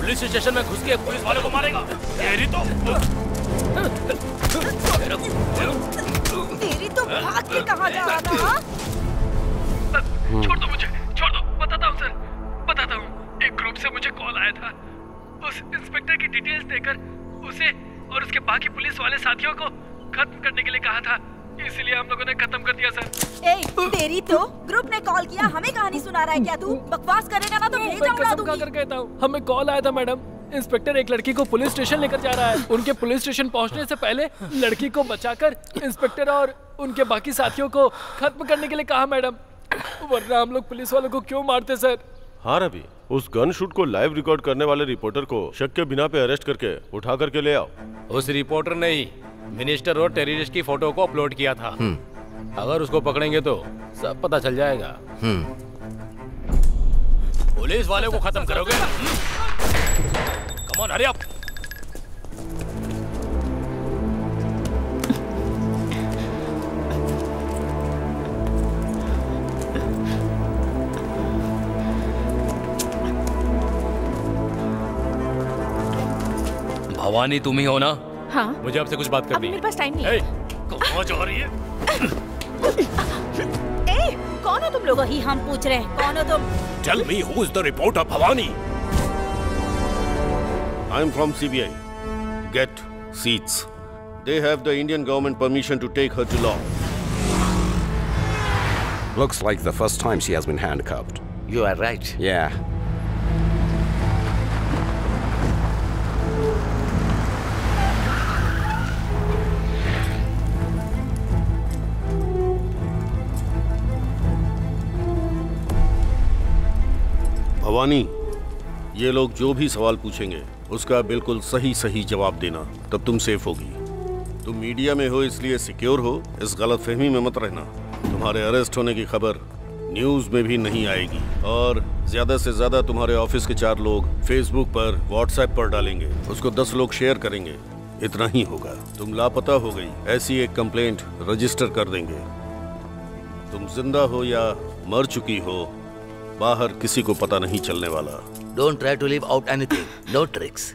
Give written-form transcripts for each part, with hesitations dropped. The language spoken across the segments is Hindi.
पुलिस स्टेशन में घुस के पुलिस वाले को मारेगा। तेरी तो भाग के कहाँ जा रहा था? छोड़ दो मुझे, छोड़ दो। बताता हूँ सर, बताता हूँ। एक ग्रुप से मुझे कॉल आया था। उस इंस्पेक्टर की डिटेल्स देकर उसे और उसके बाकी पुलिस वाले साथियों को खत्म करने के लिए कहा था, इसलिए हम लोगों ने खत्म कर दिया सर। ए, तेरी तो ग्रुप ने कॉल किया, हमें कहानी सुना रहा है क्या तू? बकवास करेगा ना तो भेजा उड़ा दूंगी। हमें कॉल आया था मैडम, इंस्पेक्टर एक लड़की को पुलिस स्टेशन लेकर जा रहा है। उनके पुलिस स्टेशन पहुंचने से पहले लड़की को बचाकर इंस्पेक्टर और उनके बाकी साथियों को खत्म करने के लिए कहा मैडम, वरना हम लोग पुलिस वालों को क्यों मारते सर? हाँ रवि, उस गन शूट को लाइव रिकॉर्ड करने वाले रिपोर्टर को शक के बिना पे अरेस्ट करके उठा करके ले आओ। उस रिपोर्टर ने ही मिनिस्टर और टेररिस्ट की फोटो को अपलोड किया था। अगर उसको पकड़ेंगे तो सब पता चल जाएगा। पुलिस वाले को खत्म करोगे? Come on, hurry up. Bhavani तुम ही हो ना? हाँ। मुझे आपसे कुछ बात करनी है। मेरे पास टाइम नहीं है। कहाँ जा रही है? ए, कौन हो तुम लोग? ही हम पूछ रहे हैं, कौन हो तुम? Tell me who is the reporter, Bhavani? I'm from CBI. Get seats. They have the Indian government permission to take her to law. Looks like the first time she has been handcuffed. You are right. Yeah. Bhavani, ये लोग जो भी सवाल पूछेंगे उसका बिल्कुल सही सही जवाब देना, तब तुम सेफ होगी। तुम मीडिया में हो इसलिए सिक्योर हो, इस गलतफहमी में मत रहना। तुम्हारे अरेस्ट होने की खबर न्यूज में भी नहीं आएगी और ज्यादा से ज्यादा तुम्हारे ऑफिस के 4 लोग फेसबुक पर, व्हाट्सएप पर डालेंगे, उसको 10 लोग शेयर करेंगे, इतना ही होगा। तुम लापता हो गई ऐसी एक कंप्लेंट रजिस्टर कर देंगे। तुम जिंदा हो या मर चुकी हो, बाहर किसी को पता नहीं चलने वाला। Don't try to leave out anything. No tricks.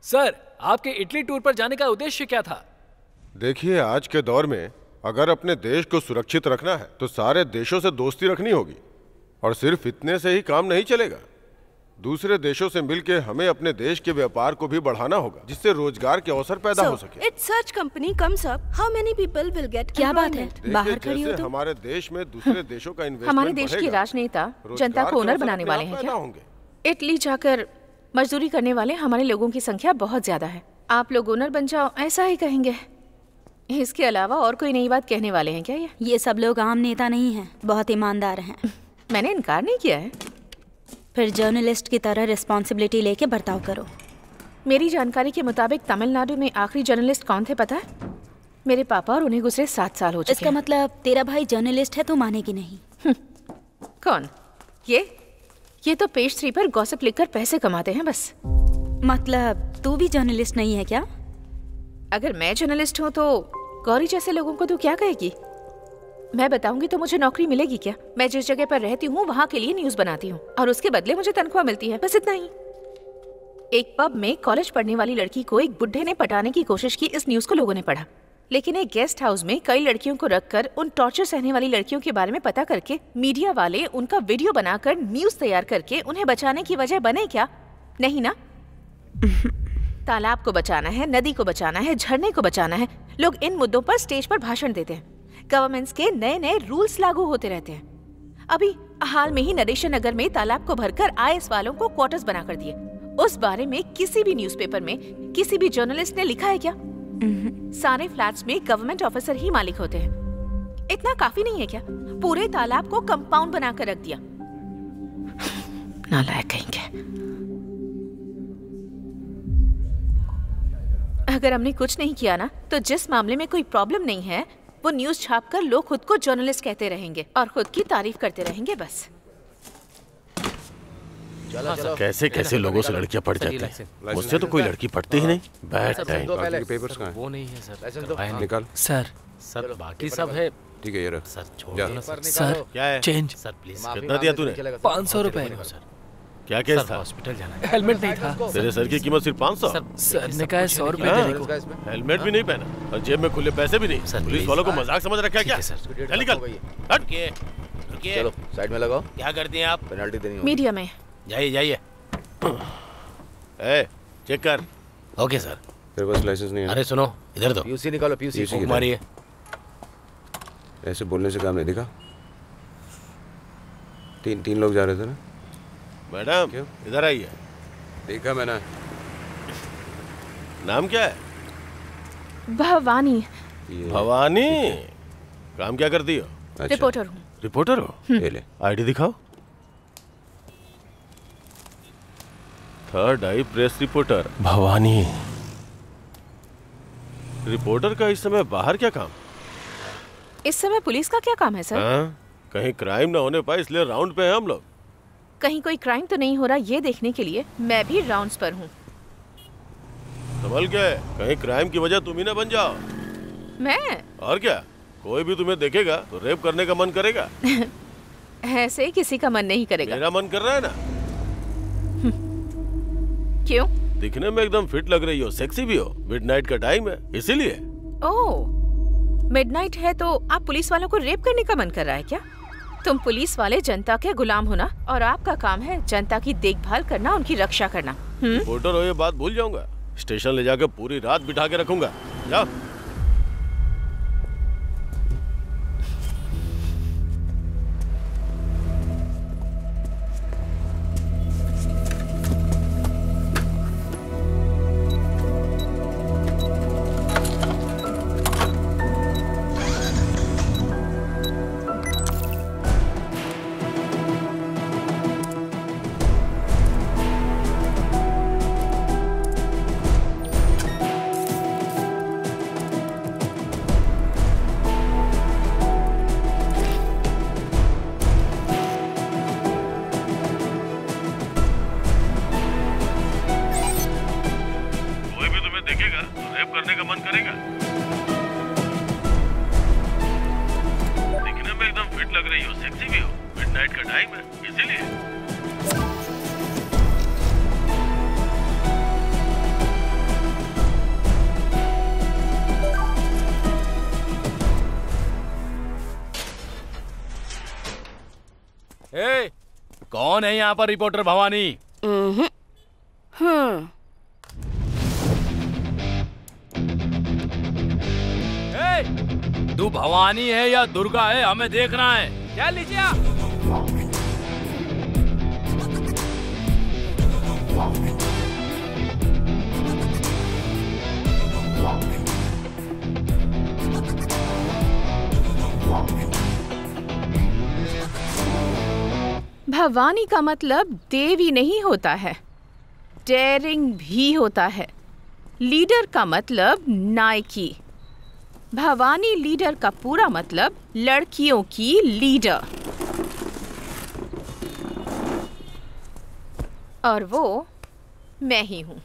Sir, आपके इटली टूर पर जाने का उद्देश्य क्या था? देखिए, आज के दौर में अगर अपने देश को सुरक्षित रखना है तो सारे देशों से दोस्ती रखनी होगी, और सिर्फ इतने से ही काम नहीं चलेगा। दूसरे देशों से मिलकर हमें अपने देश के व्यापार को भी बढ़ाना होगा, जिससे रोजगार के अवसर पैदा हो सके। Its search company comes up. How many people will get? क्या बात है? बाहर खड़ी हो तुम? हमारे देश में दूसरे देशों का इन्वेस्टमेंट हमारे देश के राजनेता जनता को ओनर बनाने वाले हैं क्या? इटली जाकर मजदूरी करने वाले हमारे लोगों की संख्या बहुत ज्यादा है। आप लोग ओनर बन जाओ, ऐसा ही कहेंगे। इसके अलावा और कोई नई बात कहने वाले हैं क्या? ये सब लोग आम नेता नहीं हैं, बहुत ईमानदार हैं। मैंने इनकार नहीं किया है। फिर जर्नलिस्ट की तरह रिस्पॉन्सिबिलिटी लेके बर्ताव करो। मेरी जानकारी के मुताबिक तमिलनाडु में आखिरी जर्नलिस्ट कौन थे पता है? मेरे पापा, और उन्हें गुजरे 7 साल हो चुके हैं। इसका मतलब तेरा भाई जर्नलिस्ट है, तो मानेगी नहीं। कौन? ये तो पेज 3 पर गॉसिप लिखकर पैसे कमाते हैं बस। मतलब तू भी जर्नलिस्ट नहीं है क्या? अगर मैं जर्नलिस्ट हूँ तो गौरी जैसे लोगों को तू क्या कहेगी? मैं बताऊंगी तो मुझे नौकरी मिलेगी क्या? मैं जिस जगह पर रहती हूँ वहाँ के लिए न्यूज बनाती हूँ और उसके बदले मुझे तनख्वाह मिलती है, बस इतना ही। एक पब में कॉलेज पढ़ने वाली लड़की को एक बुड्ढे ने पटाने की कोशिश की, इस न्यूज को लोगों ने पढ़ा। लेकिन एक गेस्ट हाउस में कई लड़कियों को रखकर उन टॉर्चर सहने वाली लड़कियों के बारे में पता करके मीडिया वाले उनका वीडियो बनाकर न्यूज तैयार करके उन्हें बचाने की वजह बने क्या? नहीं ना। तालाब को बचाना है, नदी को बचाना है, झरने को बचाना है, लोग इन मुद्दों पर स्टेज पर भाषण देते हैं। गवर्नमेंट्स के नए नए रूल्स लागू होते रहते हैं। अभी हाल में ही नरेशन नगर में तालाब को भरकर IAS वालों को क्वार्टर्स बनाकर दिए। उस बारे में किसी भी न्यूज़पेपर में किसी भी जर्नलिस्ट ने लिखा है क्या? सारे फ्लैट्स में गवर्नमेंट ऑफिसर ही मालिक होते हैं। इतना काफी नहीं है क्या? पूरे तालाब को कंपाउंड बनाकर रख दिया। नालायक कहेंगे। अगर हमने कुछ नहीं किया ना, तो जिस मामले में कोई प्रॉब्लम नहीं है वो न्यूज छापकर लोग खुद को जर्नलिस्ट कहते रहेंगे और खुद की तारीफ करते रहेंगे बस। कैसे कैसे लोगों से लड़कियां पढ़ जाती हैं। मुझसे तो कोई लड़की पढ़ती ही नहीं। Bad time. पेपर्स कहाँ वो नहीं है सर। निकाल। सर बाकी सब है। ठीक है ये रख। सर छोड़ जा। दो ना सर। सर क्या है? Change sir please. कितना दिया तूने? 500 रुपए। सर क्या केस था? हॉस्पिटल जाना है। हेलमेट नहीं था। तेरे सर की कीमत सिर्फ 500? सर ने कहा 100 रुपए देने को। हेलमेट भी नहीं पहना और जेब में खुले पैसे भी नहीं। Sir, police please. वालों को मजाक समझ रखा है क्या? सर। चल निकल। हट। रुकिए चलो साइड में लगाओ, क्या करती हैं आप? पेनल्टी देनी होगी। मीडिया में जाइए जाइए। ए, चेक कर। Okay sir. तेरे पास लाइसेंस नहीं है? अरे सुनो इधर दो। पीयूसी निकालो, पीयूसी। पीयूसी। मारिए। ऐसे बोलने से काम नहीं दिखा। तीन लोग जा रहे थे ना? मैडम क्यों? इधर आइए। देखा मैंने। नाम क्या है? भवानी। ये भवानी। काम क्या करती हो? अच्छा, रिपोर्टर हूँ। रिपोर्टर हो? ये ले। आईडी दिखाओ। थर्ड आई प्रेस रिपोर्टर भवानी। रिपोर्टर का इस समय बाहर क्या काम? इस समय पुलिस का क्या काम है सर? हाँ? कहीं क्राइम ना होने पाए इसलिए राउंड पे हैं हम लोग। कहीं कोई क्राइम तो नहीं हो रहा ये देखने के लिए मैं भी राउंड्स पर हूँ। संभल के, कहीं क्राइम की वजह तुम ही ना बन जाओ। मैं? और क्या, कोई भी तुम्हें देखेगा तो रेप करने का मन करेगा। ऐसे किसी का मन नहीं करेगा। मेरा मन कर रहा है ना। क्यों? दिखने में एकदम फिट लग रही हो, सेक्सी भी हो। मिडनाइट का टाइम है इसीलिए। ओह, मिडनाइट है तो आप पुलिस वालों को रेप करने का मन कर रहा है क्या? तुम पुलिस वाले जनता के गुलाम हो ना, और आपका काम है जनता की देखभाल करना, उनकी रक्षा करना। रिपोर्टर हो ये बात भूल जाऊंगा। स्टेशन ले जाकर पूरी रात बिठा के रखूंगा। जाओ। देखेगा तो रेप करने का मन करेगा। दिखने में एकदम फिट लग रही हो, सेक्सी भी हो। मिडनाइट का टाइम है इसीलिए। ए, कौन है यहाँ पर रिपोर्टर भवानी? तू भवानी है या दुर्गा है, हमें देखना है। क्या लीजिए आप? भवानी का मतलब देवी नहीं होता है, डेयरिंग भी होता है। लीडर का मतलब नायकी। भवानी लीडर का पूरा मतलब लड़कियों की लीडर। और वो मैं ही हूँ।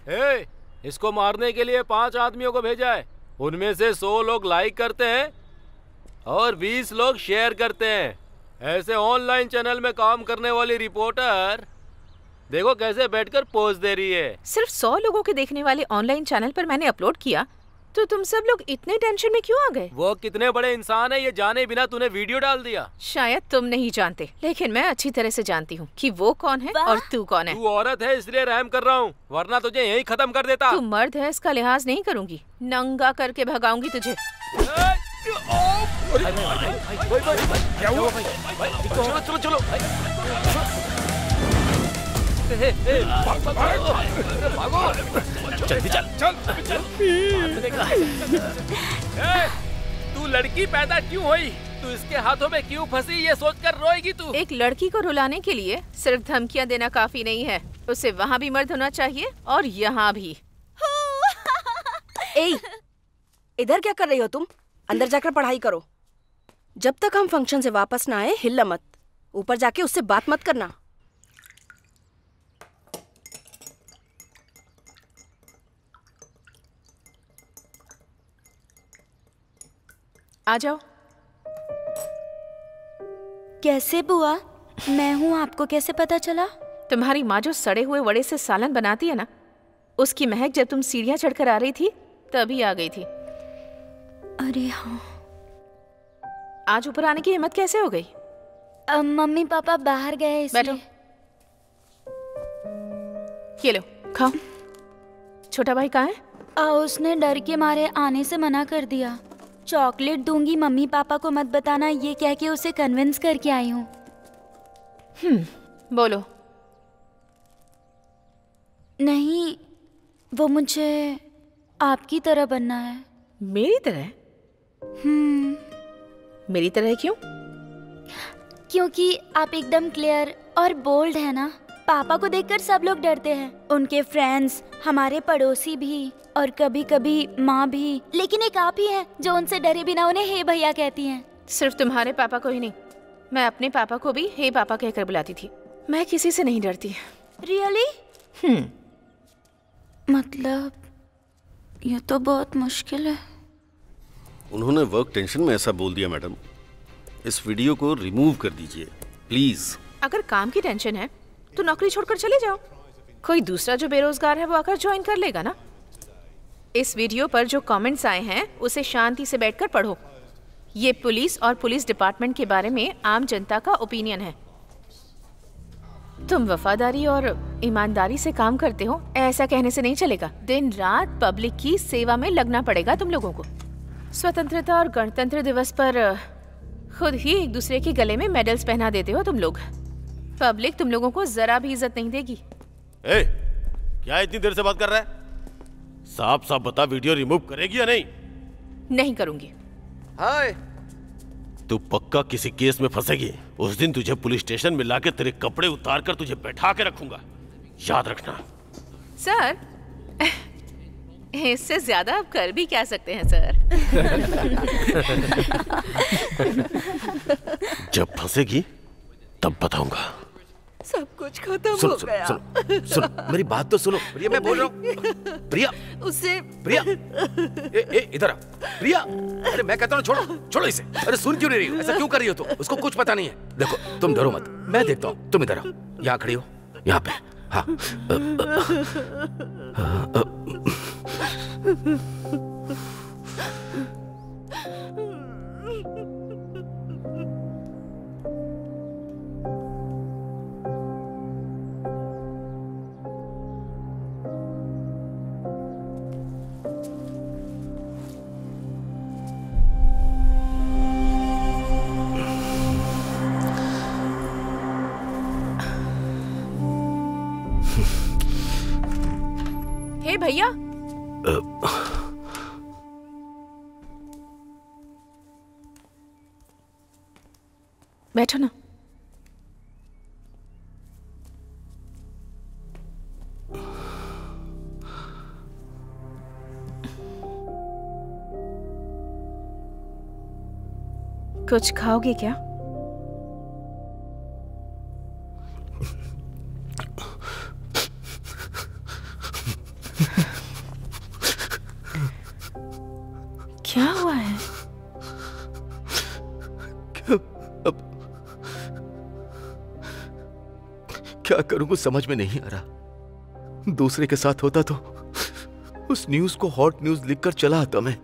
इसको मारने के लिए 5 आदमियों को भेजा है। उनमें से 100 लोग लाइक करते हैं और 20 लोग शेयर करते हैं। ऐसे ऑनलाइन चैनल में काम करने वाली रिपोर्टर देखो कैसे बैठकर पोज दे रही है। सिर्फ 100 लोगों के देखने वाले ऑनलाइन चैनल पर मैंने अपलोड किया तो तुम सब लोग इतने टेंशन में क्यों आ गए? वो कितने बड़े इंसान है ये जाने बिना तूने वीडियो डाल दिया। शायद तुम नहीं जानते, लेकिन मैं अच्छी तरह से जानती हूँ कि वो कौन है और तू कौन है। तू औरत है इसलिए रहम कर रहा हूँ, वरना तुझे यहीं खत्म कर देता। तू मर्द है इसका लिहाज नहीं करूंगी, नंगा करके भगाऊंगी तुझे। चलो चलो जल्दी चल। तू लड़की पैदा क्यों हुई? तू इसके हाथों में क्यों फंसी ये सोचकर रोएगी तू? एक लड़की को रुलाने के लिए सिर्फ धमकियां देना काफी नहीं है, उसे वहाँ भी मर्द होना चाहिए और यहाँ भी। ए, इधर क्या कर रही हो तुम? अंदर जाकर पढ़ाई करो। जब तक हम फंक्शन से वापस ना आए हिलना मत। ऊपर जाके उससे बात मत करना। आ जाओ। कैसे बुआ? मैं हूँ, आपको कैसे पता चला? तुम्हारी माँ जो सड़े हुए वड़े से सालन बनाती है ना, उसकी महक जब तुम सीढ़ियाँ चढ़कर आ रही थी तभी आ गई थी। अरे हाँ। आज ऊपर आने की हिम्मत कैसे हो गई? मम्मी पापा बाहर गए इसलिए। बैठो, ये लो खाओ। छोटा भाई कहाँ है? उसने डर के मारे आने से मना कर दिया। चॉकलेट दूंगी, मम्मी पापा को मत बताना, ये कह के उसे कन्विंस करके आई हूँ। बोलो। नहीं, वो मुझे आपकी तरह बनना है। मेरी तरह? मेरी तरह क्यों? क्योंकि आप एकदम क्लियर और बोल्ड है ना। पापा को देखकर सब लोग डरते हैं, उनके फ्रेंड्स, हमारे पड़ोसी भी और कभी कभी माँ भी, लेकिन एक आप ही हैं जो उनसे डरे बिना उन्हें हे भैया कहती हैं। सिर्फ तुम्हारे पापा को ही नहीं, मैं अपने पापा को भी हे पापा कहकर बुलाती थी। मैं किसी से नहीं डरती। रियली? मतलब ये तो बहुत मुश्किल है। उन्होंने वर्क टेंशन में ऐसा बोल दिया मैडम। इस वीडियो को रिमूव कर दीजिए प्लीज। अगर काम की टेंशन है तो नौकरी छोड़कर चले जाओ। कोई दूसरा जो बेरोजगार है वो आकर ज्वाइन कर लेगा ना। इस वीडियो पर जो कमेंट्स आए हैं उसे शांति से बैठकर पढ़ो। ये पुलिस और पुलिस डिपार्टमेंट के बारे में आम जनता का ओपिनियन है। तुम वफादारी और ईमानदारी से काम करते हो, ऐसा कहने से नहीं चलेगा। दिन रात पब्लिक की सेवा में लगना पड़ेगा तुम लोगों को। स्वतंत्रता और गणतंत्र दिवस पर खुद ही एक दूसरे के गले में मेडल्स पहना देते हो तुम लोग। पब्लिक तुम लोगों को जरा भी इज्जत नहीं देगी। ए, क्या इतनी देर से बात कर रहा है? साफ साफ बता, वीडियो रिमूव करेगी या नहीं? नहीं करूंगी। हाय। तू पक्का किसी केस में फंसेगी। उस दिन तुझे पुलिस स्टेशन में लाके तेरे कपड़े उतार कर तुझे बैठा के रखूंगा, याद रखना। सर, इससे ज्यादा आप कर भी क्या सकते हैं सर? जब फंसेगी तब बताऊंगा। सब कुछ खत्म सुनो हो सुनो गया। सुनो मेरी बात तो सुनो। प्रिया, मैं बोल रहा हूँ। प्रिया, उससे प्रिया, इधर आ। प्रिया, अरे मैं कहता हूँ छोड़ो, छोड़ो इसे। अरे सुन क्यों नहीं रही हो? ऐसा क्यों कर रही हो तुम? उसको कुछ पता नहीं है। देखो तुम डरो मत, मैं देखता हूँ। तुम इधर आओ, यहाँ खड़ी हो, यहाँ पे। हाँ। हे भैया, बैठो ना। कुछ खाओगे क्या? क्या हुआ है? अब क्या करूं कुछ समझ में नहीं आ रहा। दूसरे के साथ होता तो उस न्यूज को हॉट न्यूज लिखकर चला आता मैं।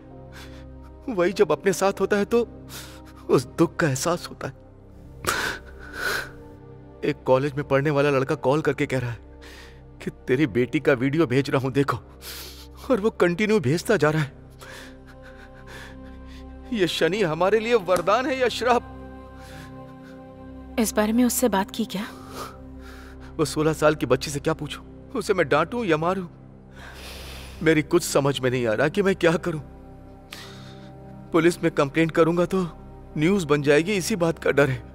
वही जब अपने साथ होता है तो उस दुख का एहसास होता है। एक कॉलेज में पढ़ने वाला लड़का कॉल करके कह रहा है कि तेरी बेटी का वीडियो भेज रहा हूं देखो, और वो कंटिन्यू भेजता जा रहा है। ये शनि हमारे लिए वरदान है या श्राप? इस बारे में उससे बात की क्या? वो 16 साल की बच्ची से क्या पूछूं? उसे मैं डांटूं या मारूं? मेरी कुछ समझ में नहीं आ रहा कि मैं क्या करूं। पुलिस में कंप्लेंट करूंगा तो न्यूज बन जाएगी, इसी बात का डर है।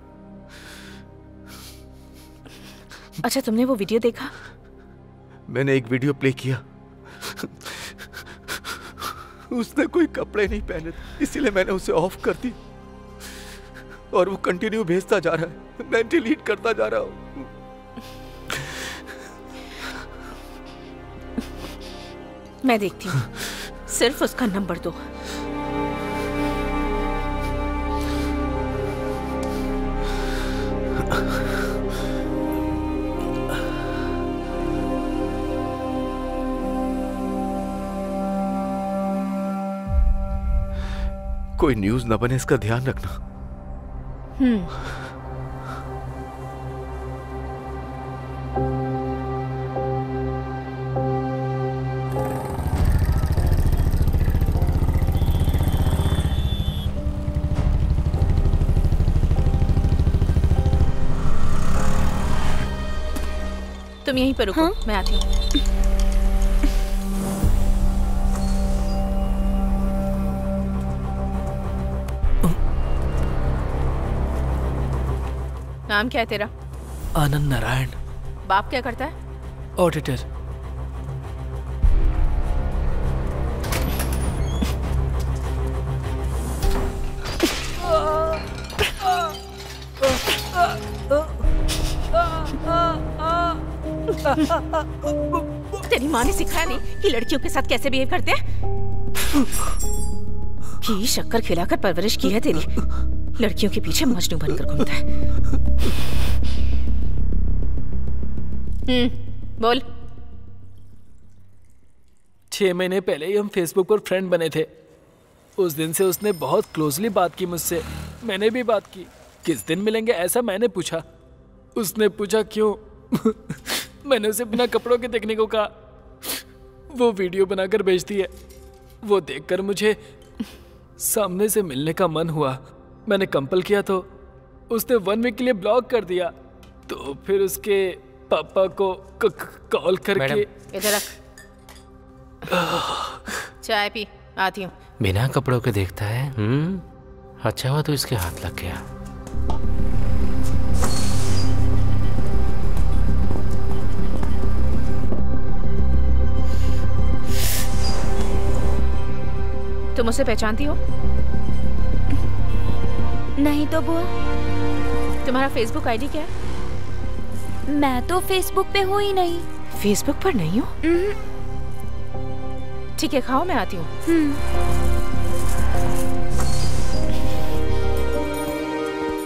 अच्छा, तुमने वो वीडियो देखा? मैंने एक वीडियो प्ले किया। उसने कोई कपड़े नहीं पहने थे, इसीलिए मैंने उसे ऑफ कर दी, और वो कंटिन्यू भेजता जा रहा है। मैं डिलीट करता जा रहा हूं। मैं देखती हूँ, सिर्फ उसका नंबर दो। कोई न्यूज न बने, इसका ध्यान रखना। तुम यहीं पर रुको। हाँ? मैं आती हूँ। नाम क्या है तेरा? आनंद नारायण। बाप क्या करता है? ऑडिटर। तेरी माँ ने सिखाया नहीं कि लड़कियों के साथ कैसे बिहेव करते हैं? घी शक्कर खिलाकर परवरिश की है तेरी। लड़कियों के पीछे मजनू बनकर घूमता है। बोल। 6 महीने पहले ही हम फेसबुक पर फ्रेंड बने थे। उस दिन से उसने बहुत क्लोजली बात की मुझसे। मैंने भी बात की। किस दिन मिलेंगे ऐसा मैंने पूछा। उसने पूछा क्यों? मैंने उसे बिना कपड़ों के देखने को कहा। वो वीडियो बनाकर भेजती है। वो देखकर मुझे सामने से मिलने का मन हुआ। मैंने कंपल किया तो उसने 1 वीक के लिए ब्लॉक कर दिया। तो फिर उसके पापा को कॉल करके। इधर रख। चाय पी, आती हूँ। बिना कपड़ों के देखता है। अच्छा हुआ तो इसके हाथ लग गया। तुम उसे पहचानती हो? नहीं तो बुआ। तुम्हारा फेसबुक आईडी क्या है? मैं तो फेसबुक पे हूँ ही नहीं। फेसबुक पर नहीं हो? ठीक है, खाओ, मैं आती हूँ।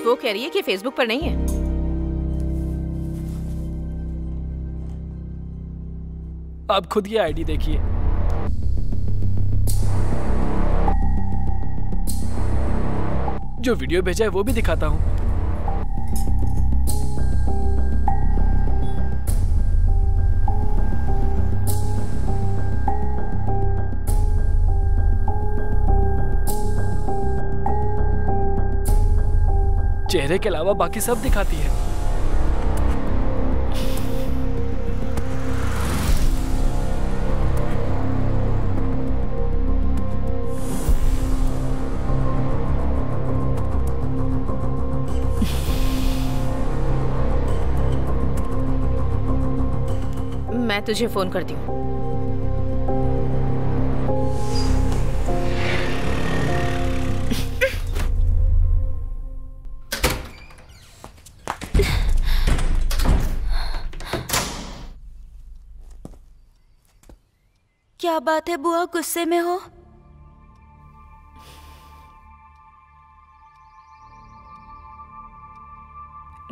वो कह रही है कि फेसबुक पर नहीं है। आप खुद ये आईडी देखिए। जो वीडियो भेजा है वो भी दिखाता हूँ। चेहरे के अलावा बाकी सब दिखाती है। मैं तुझे फोन करती हूँ। क्या बात है बुआ, गुस्से में हो?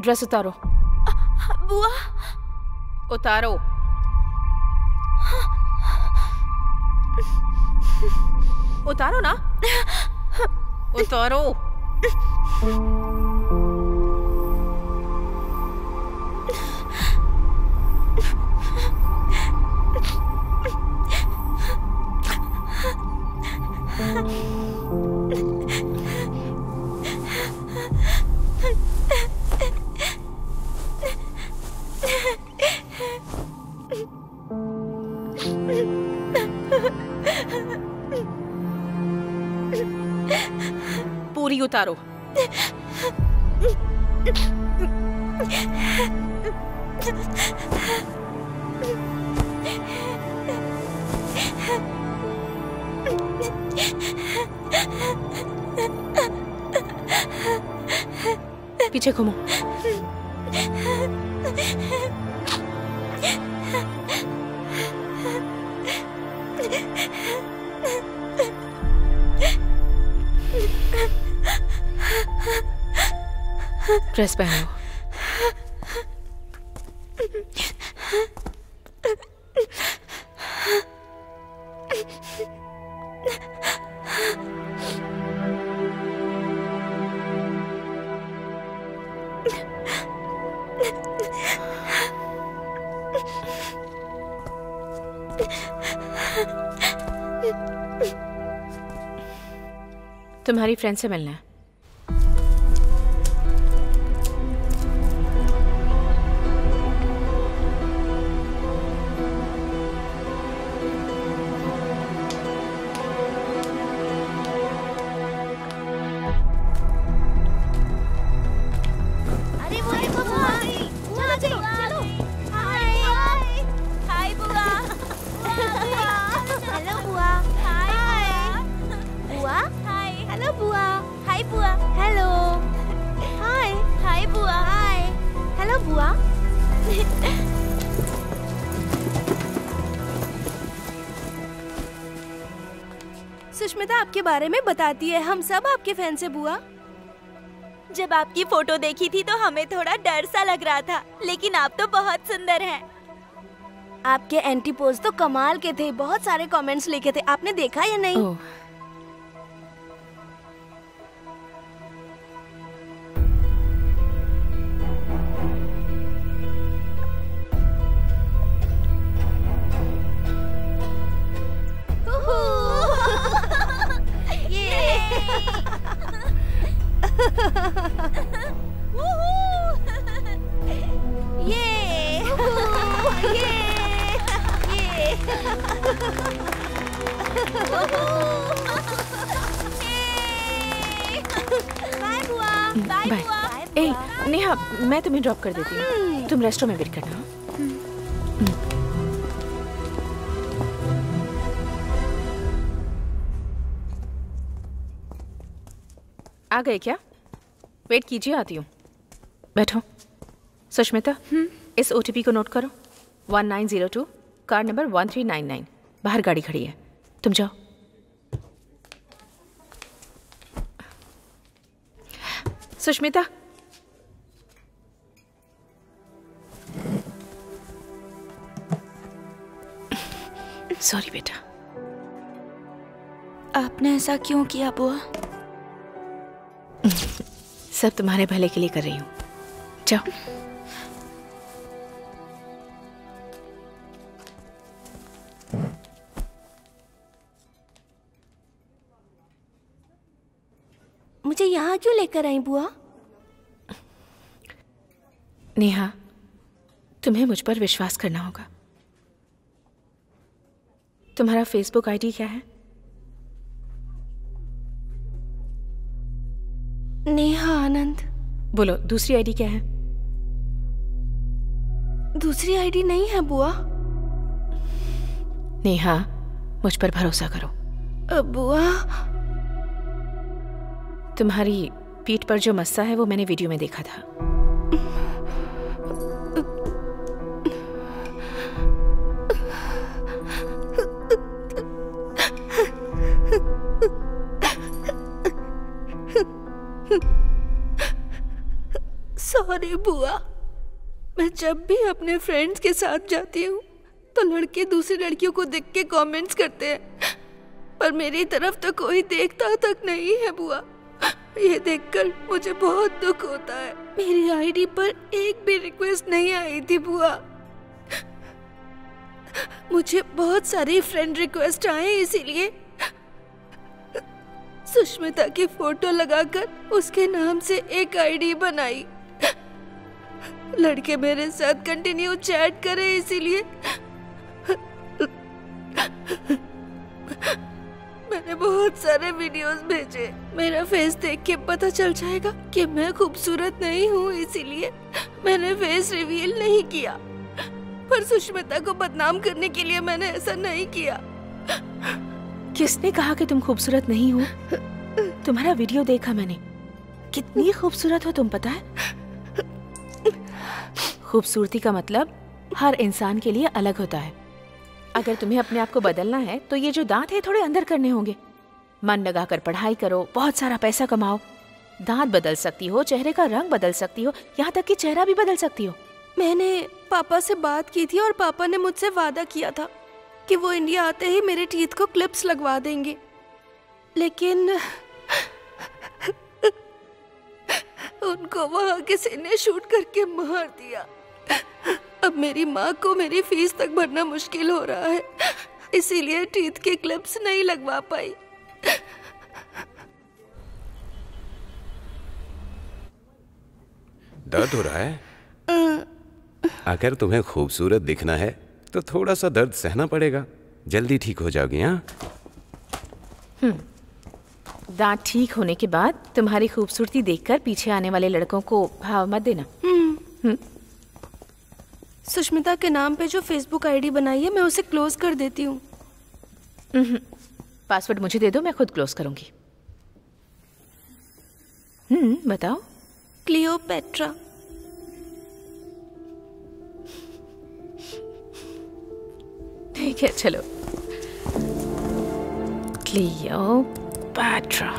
ड्रेस उतारो। बुआ उतारो। उतारो ना, उतारो। पूरी उतारो। पीछे घूमो। ड्रेस पहनो। तुम्हारी फ्रेंड से मिलना है। सुष्मिता आपके बारे में बताती है, हम सब आपके फैन से बुआ। जब आपकी फोटो देखी थी तो हमें थोड़ा डर सा लग रहा था, लेकिन आप तो बहुत सुंदर हैं। आपके एंटी पोज तो कमाल के थे, बहुत सारे कमेंट्स लिखे थे, आपने देखा या नहीं? नेहा, मैं तुम्हें ड्रॉप कर देती हूँ, तुम रेस्टोरेंट में वेट करना। आ गए क्या? वेट कीजिए, आती हूँ। बैठो। सुष्मिता, इस OTP को नोट करो। 1902, कार नंबर 1399। बाहर गाड़ी खड़ी है, तुम जाओ। सुष्मिता, सॉरी बेटा। आपने ऐसा क्यों किया बुआ? सब तुम्हारे भले के लिए कर रही हूँ, जाओ। मुझे यहाँ क्यों लेकर आई बुआ? नेहा, तुम्हें मुझ पर विश्वास करना होगा। तुम्हारा फेसबुक आईडी क्या है? नेहा आनंद। बोलो, दूसरी आईडी क्या है? दूसरी आईडी नहीं है बुआ। नेहा, मुझ पर भरोसा करो। बुआ, तुम्हारी पीठ पर जो मस्सा है वो मैंने वीडियो में देखा था। सॉरी बुआ, मैं जब भी अपने फ्रेंड्स के साथ जाती हूँ तो लड़के दूसरी लड़कियों को देख के कमेंट्स करते हैं पर मेरी तरफ तो कोई देखता तक नहीं है बुआ। ये देखकर मुझे बहुत दुख होता है। मेरी आईडी पर एक भी रिक्वेस्ट नहीं आई थी बुआ। मुझे बहुत सारी फ्रेंड रिक्वेस्ट आए, इसीलिए सुष्मिता की फोटो लगाकर उसके नाम से एक आईडी बनाई। लड़के मेरे साथ कंटिन्यू चैट करे, इसीलिए मैंने बहुत सारे वीडियोस भेजे। मेरा फेस देख के पता चल जाएगा कि मैं खूबसूरत नहीं हूँ, इसीलिए मैंने फेस रिवील नहीं किया। पर सुष्मिता को बदनाम करने के लिए मैंने ऐसा नहीं किया। किसने कहा कि तुम खूबसूरत नहीं हो? तुम्हारा वीडियो देखा मैंने। कितनी खूबसूरत हो तुम, पता है? खूबसूरती का मतलब हर इंसान के लिए अलग होता है। अगर तुम्हें अपने आप को बदलना है तो ये जो दांत है थोड़े अंदर करने होंगे। मन लगाकर पढ़ाई करो, बहुत सारा पैसा कमाओ। दांत बदल सकती हो, चेहरे का रंग बदल सकती हो, यहाँ तक कि चेहरा भी बदल सकती हो। मैंने पापा से बात की थी और पापा ने मुझसे वादा किया था कि वो इंडिया आते ही मेरे टीथ को क्लिप्स लगवा देंगे, लेकिन उनको वहाँ किसी ने शूट करके मार दिया। अब मेरी माँ को मेरी फीस तक भरना मुश्किल हो रहा है, इसीलिए टीथ के क्लिप्स नहीं लगवा पाई। दर्द हो रहा है? अगर तुम्हें खूबसूरत दिखना है तो थोड़ा सा दर्द सहना पड़ेगा, जल्दी ठीक हो जाओगी। हाँ, दांत ठीक होने के बाद तुम्हारी खूबसूरती देखकर पीछे आने वाले लड़कों को भाव मत देना। सुष्मिता के नाम पे जो फेसबुक आईडी बनाई है, मैं उसे क्लोज कर देती हूँ। पासवर्ड मुझे दे दो, मैं खुद क्लोज करूंगी। बताओ। क्लियोपेट्रा। ठीक है, चलो। क्लियोपेट्रा।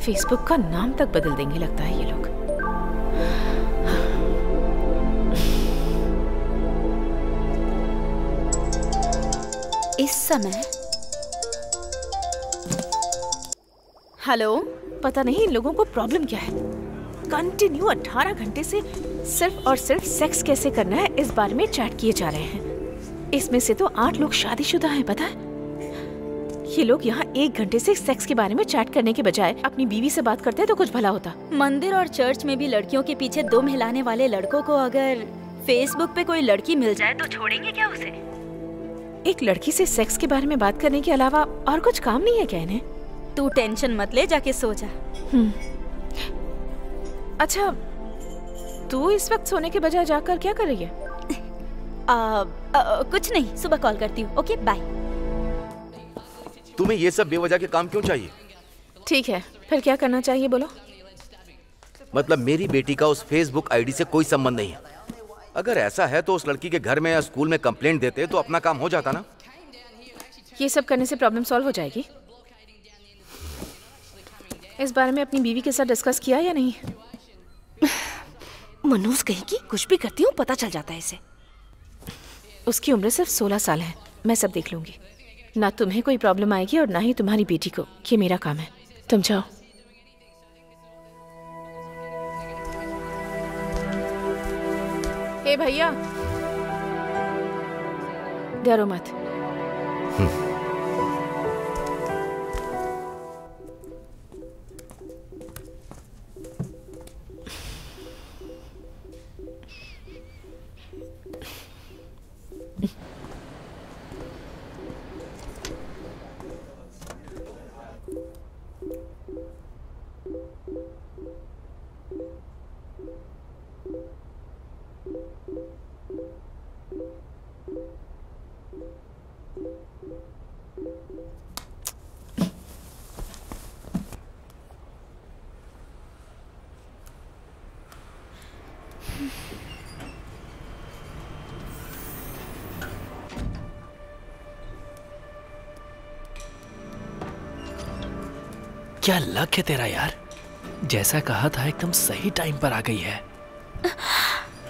फेसबुक का नाम तक बदल देंगे लगता है ये लोग। इस समय हेलो, पता नहीं इन लोगों को प्रॉब्लम क्या है। कंटिन्यू 18 घंटे से सिर्फ और सिर्फ सेक्स कैसे करना है इस बारे में चैट किए जा रहे हैं। इसमें से तो 8 लोग शादीशुदा हैं, पता है? ये लोग यहाँ 1 घंटे से सेक्स के बारे में चैट करने के बजाय अपनी बीवी से बात करते तो कुछ भला होता। मंदिर और चर्च में भी लड़कियों के पीछे दुम हिलाने वाले लड़कों को अगर फेसबुक पे कोई लड़की मिल जाए तो छोड़ेंगे क्या उसे? एक लड़की से सेक्स के बारे में बात करने के अलावा और कुछ काम नहीं है क्या इन्हें? तू टेंशन मत ले, जाके सो जा। अच्छा, तू इस वक्त सोने के बजाय जाकर क्या कर रही है? कुछ नहीं, सुबह कॉल करती हूँ। Okay, bye. तुम्हें ये सब बेवजह के काम क्यों चाहिए? ठीक है, फिर क्या करना चाहिए बोलो? मतलब मेरी बेटी का उस फेसबुक आईडी से कोई संबंध नहीं है। अगर ऐसा है तो उस लड़की के घर में या स्कूल में कंप्लेंट देते तो अपना काम हो जाता ना। ये सब करने से प्रॉब्लम सॉल्व हो जाएगी? इस बारे में अपनी बीवी के साथ डिस्कस किया या नहीं? मनोज कहेगी कुछ भी करती हूँ पता चल जाता है इसे। उसकी उम्र सिर्फ 16 साल है। मैं सब देख लूंगी। ना तुम्हें कोई प्रॉब्लम आएगी और ना ही तुम्हारी बेटी को। ये मेरा काम है, तुम जाओ। ए भैया, डरो मत। क्या लक है तेरा यार, जैसा कहा था एकदम सही टाइम पर आ गई है।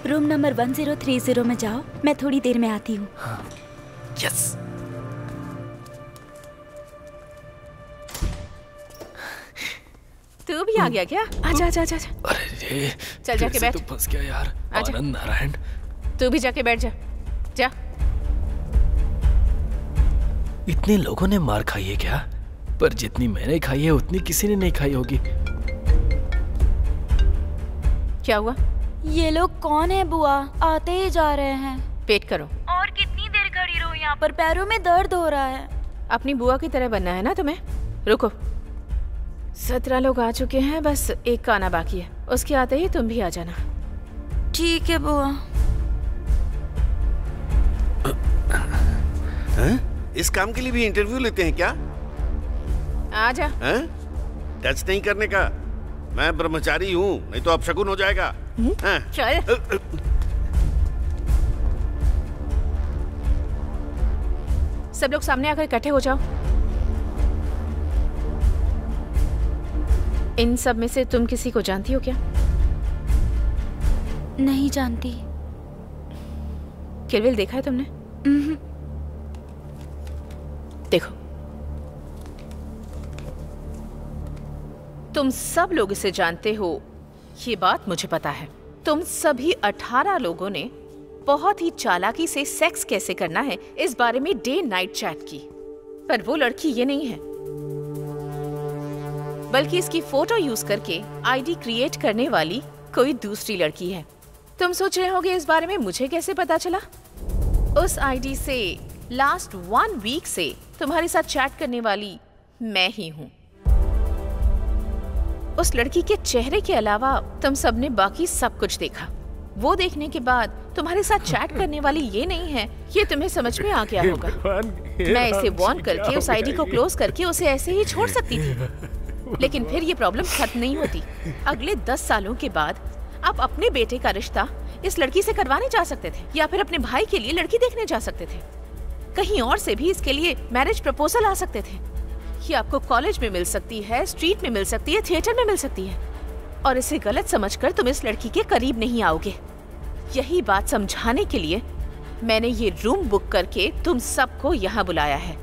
रूम नंबर 1030 में जाओ, मैं थोड़ी देर में आती हूँ। हाँ। यस। तू भी आ गया क्या? आजा आजा आजा। अरे चल जाके बैठ। तू फंस गया यार। आनंद नारायण। तू भी जाके बैठ जा। जा। इतने लोगों ने मार खाई है क्या? पर जितनी मैंने खाई है उतनी किसी ने नहीं खाई होगी। क्या हुआ? ये लोग कौन है बुआ? आते ही जा रहे हैं। पेट करो। और कितनी देर खड़ी रहूं यहाँ पर? पैरों में दर्द हो रहा है। अपनी बुआ की तरह बनना है ना तुम्हें? रुको, 17 लोग आ चुके हैं, बस एक का आना बाकी है। उसके आते ही तुम भी आ जाना। ठीक है बुआ। इस काम के लिए भी इंटरव्यू लेते हैं क्या? आजा। टच नहीं करने का। मैं ब्रह्मचारी हूँ, नहीं तो अपशकुन हो जाएगा। चल। सब लोग सामने आकर इकट्ठे हो जाओ। इन सब में से तुम किसी को जानती हो क्या? नहीं जानती। किल बिल देखा है तुमने? देखो, तुम सब लोग इसे जानते हो, ये बात मुझे पता है। तुम सभी 18 लोगों ने बहुत ही चालाकी से सेक्स कैसे करना है इस बारे में डे नाइट चैट की, पर वो लड़की ये नहीं है, बल्कि इसकी फोटो यूज करके आईडी क्रिएट करने वाली कोई दूसरी लड़की है। तुम सोच रहे होगे इस बारे में मुझे कैसे पता चला? उस आईडी से लास्ट 1 वीक से तुम्हारे साथ चैट करने वाली मैं ही हूँ। उस लड़की के चेहरे के अलावा तुम सबने बाकी सब कुछ देखा। वो देखने के बाद तुम्हारे साथ चैट करने वाली ये नहीं है, ये तुम्हें समझ में आ गया होगा। मैं इसे वॉर्न करके उस आईडी को क्लोज करके उसे ऐसे ही छोड़ सकती थी, लेकिन फिर ये प्रॉब्लम खत्म नहीं होती। अगले 10 सालों के बाद आप अपने बेटे का रिश्ता इस लड़की से करवाने जा सकते थे, या फिर अपने भाई के लिए लड़की देखने जा सकते थे। कहीं और से भी इसके लिए मैरिज प्रपोजल आ सकते थे। ये आपको कॉलेज में मिल सकती है, स्ट्रीट में मिल सकती है, थिएटर में मिल सकती है, और इसे गलत समझकर तुम इस लड़की के करीब नहीं आओगे। यही बात समझाने के लिए मैंने ये रूम बुक करके तुम सबको यहाँ बुलाया है।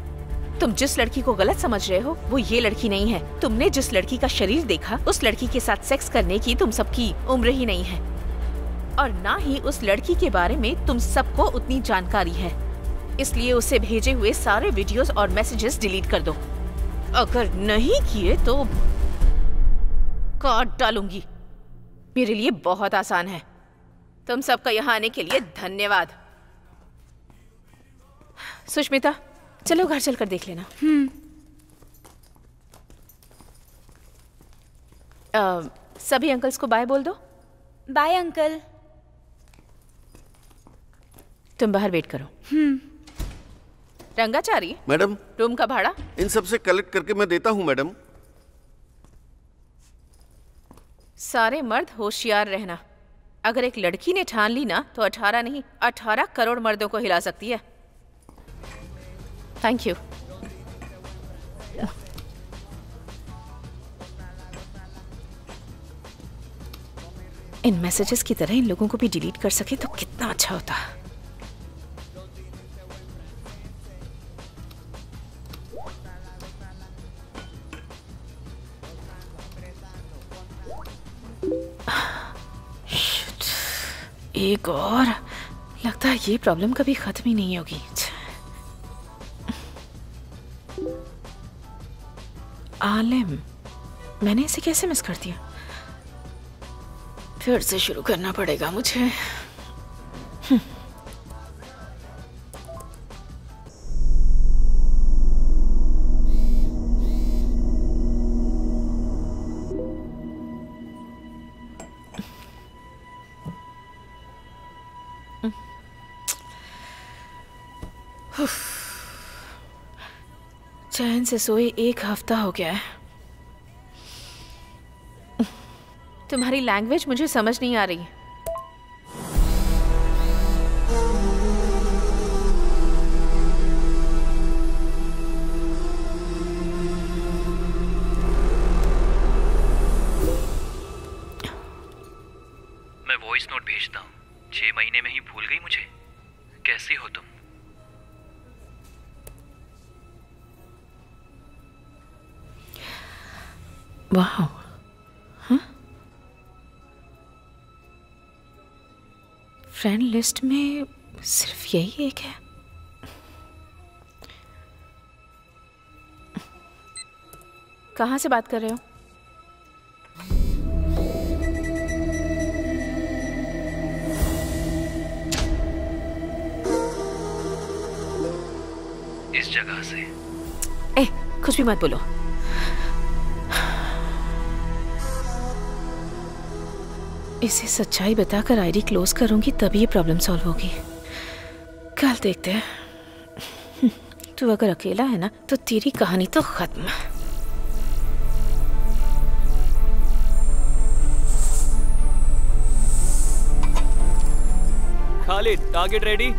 तुम जिस लड़की को गलत समझ रहे हो वो ये लड़की नहीं है। तुमने जिस लड़की का शरीर देखा उस लड़की के साथ सेक्स करने की तुम सबकी उम्र ही नहीं है, और ना ही उस लड़की के बारे में तुम सबको उतनी जानकारी है। इसलिए उसे भेजे हुए सारे वीडियोस और मैसेजेस डिलीट कर दो। अगर नहीं किए तो काट डालूंगी। मेरे लिए बहुत आसान है। तुम सबका यहाँ आने के लिए धन्यवाद। सुष्मिता, चलो घर चलकर देख लेना। सभी अंकल्स को बाय बोल दो। Bye uncle. तुम बाहर वेट करो। रंगाचारी मैडम, रूम का भाड़ा इन सब से कलेक्ट करके मैं देता हूँ मैडम। सारे मर्द होशियार रहना। अगर एक लड़की ने ठान ली ना तो 18 नहीं 18 करोड़ मर्दों को हिला सकती है। Thank you. इन मैसेजेस की तरह इन लोगों को भी डिलीट कर सके तो कितना अच्छा होता। एक और, लगता है ये प्रॉब्लम कभी खत्म ही नहीं होगी। आलिम, मैंने इसे कैसे मिस कर दिया? फिर से शुरू करना पड़ेगा मुझे। चैन से सोए 1 हफ्ता हो गया है। तुम्हारी लैंग्वेज मुझे समझ नहीं आ रही। वाह, हाँ? फ्रेंड लिस्ट में सिर्फ यही एक है। कहाँ से बात कर रहे हो? इस जगह से। ए, कुछ भी मत बोलो। इसे सच्चाई बताकर आईडी क्लोज करूंगी तभी ये प्रॉब्लम सॉल्व होगी। कल देखते हैं। तू अगर अकेला है ना तो तेरी कहानी तो खत्म। Khalid, target ready.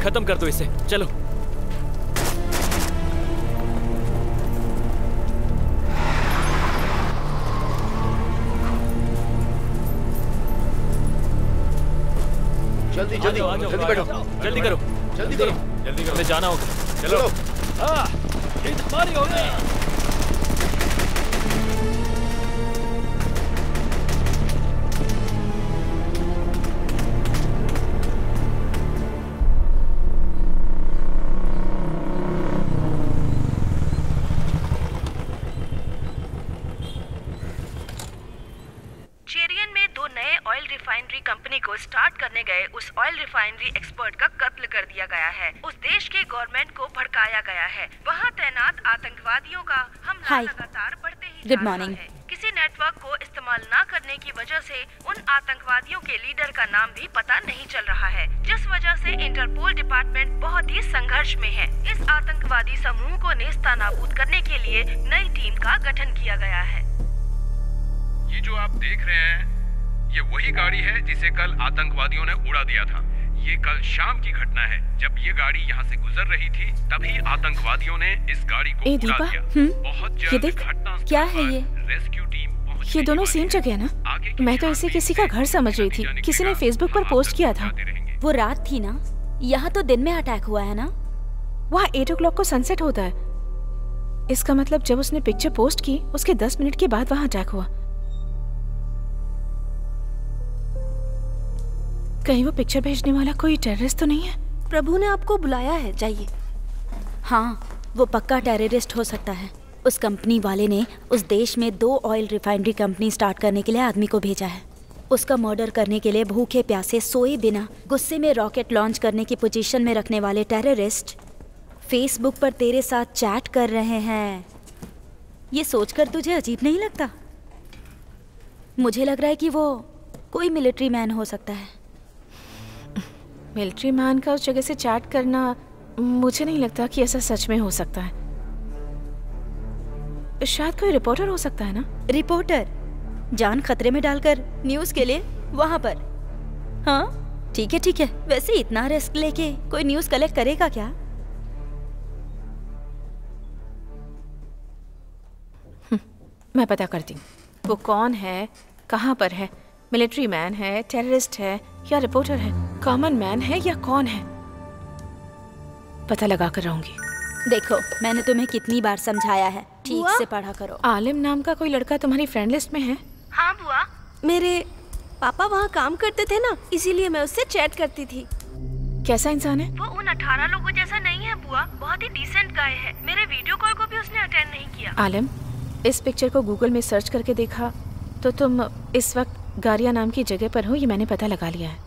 खत्म कर दो इसे, चलो। जल्दी जल्दी जल्दी बैठो, जल्दी करो, जल्दी करो, जल्दी करो, हमें जाना होगा। चलो। हाँ, ये हमारी हो गई। कंपनी को स्टार्ट करने गए उस ऑयल रिफाइनरी एक्सपर्ट का कत्ल कर दिया गया है। उस देश के गवर्नमेंट को भड़काया गया है। वहाँ तैनात आतंकवादियों का हमला लगातार बढ़ते ही जा रहा है। किसी नेटवर्क को इस्तेमाल न करने की वजह से उन आतंकवादियों के लीडर का नाम भी पता नहीं चल रहा है, जिस वजह से इंटरपोल डिपार्टमेंट बहुत ही संघर्ष में है। इस आतंकवादी समूह को नेस्तनाबूद करने के लिए नई टीम का गठन किया गया है। ये जो आप देख रहे हैं ये वही गाड़ी है जिसे कल आतंकवादियों ने उड़ा दिया था। ये कल शाम की घटना है। जब ये गाड़ी यहाँ से गुजर रही थी तभी आतंकवादियों ने इस गाड़ी को उड़ा दिया। बहुत जल्द घटना क्या है ये? रेस्क्यू टीम ये दोनों सेम जगह है ना? मैं तो इसे किसी का घर समझ रही थी। किसी ने फेसबुक पर पोस्ट किया था। वो रात थी ना, यहाँ तो दिन में अटैक हुआ है ना। वहाँ 8 o'clock को सनसेट होता है। इसका मतलब जब उसने पिक्चर पोस्ट की उसके 10 मिनट के बाद वहाँ अटैक हुआ। कहीं वो पिक्चर भेजने वाला कोई टेररिस्ट तो नहीं है? प्रभु ने आपको बुलाया है, जाइए। हाँ, वो पक्का टेररिस्ट हो सकता है। उस कंपनी वाले ने उस देश में 2 ऑयल रिफाइनरी कंपनी स्टार्ट करने के लिए आदमी को भेजा है। उसका मर्डर करने के लिए भूखे प्यासे सोए बिना गुस्से में रॉकेट लॉन्च करने की पोजीशन में रखने वाले टेररिस्ट फेसबुक पर तेरे साथ चैट कर रहे हैं। ये सोचकर तुझे अजीब नहीं लगता? मुझे लग रहा है कि वो कोई मिलिट्री मैन हो सकता है। मिलिट्री मैन का उस जगह से चैट करना, मुझे नहीं लगता कि ऐसा सच में हो सकता है। शायद कोई रिपोर्टर हो सकता है ना? रिपोर्टर जान खतरे में डालकर न्यूज़ के लिए वहाँ पर? हाँ ठीक है ठीक है। वैसे इतना रिस्क लेके कोई न्यूज़ कलेक्ट करेगा क्या? मैं पता करती हूँ वो कौन है, कहाँ पर है, मिलिट्री मैन है, टेररिस्ट है या रिपोर्टर है, कॉमन मैन है या कौन है, पता लगा कर रहूंगी। देखो मैंने तुम्हें कितनी बार समझाया है, ठीक से पढ़ा करो। आलिम नाम का कोई लड़का तुम्हारी फ्रेंड लिस्ट में है? हाँ बुआ, मेरे पापा वहाँ काम करते थे ना, इसीलिए मैं उससे चैट करती थी। कैसा इंसान है? वो उन 18 लोगों जैसा नहीं है बुआ, बहुत ही डिसेंट गाय है। मेरे वीडियो कॉल को भी उसने अटेंड नहीं किया। आलिम, इस पिक्चर को गूगल में सर्च करके देखा तो तुम इस वक्त गारिया नाम की जगह पर हो, ये मैंने पता लगा लिया है।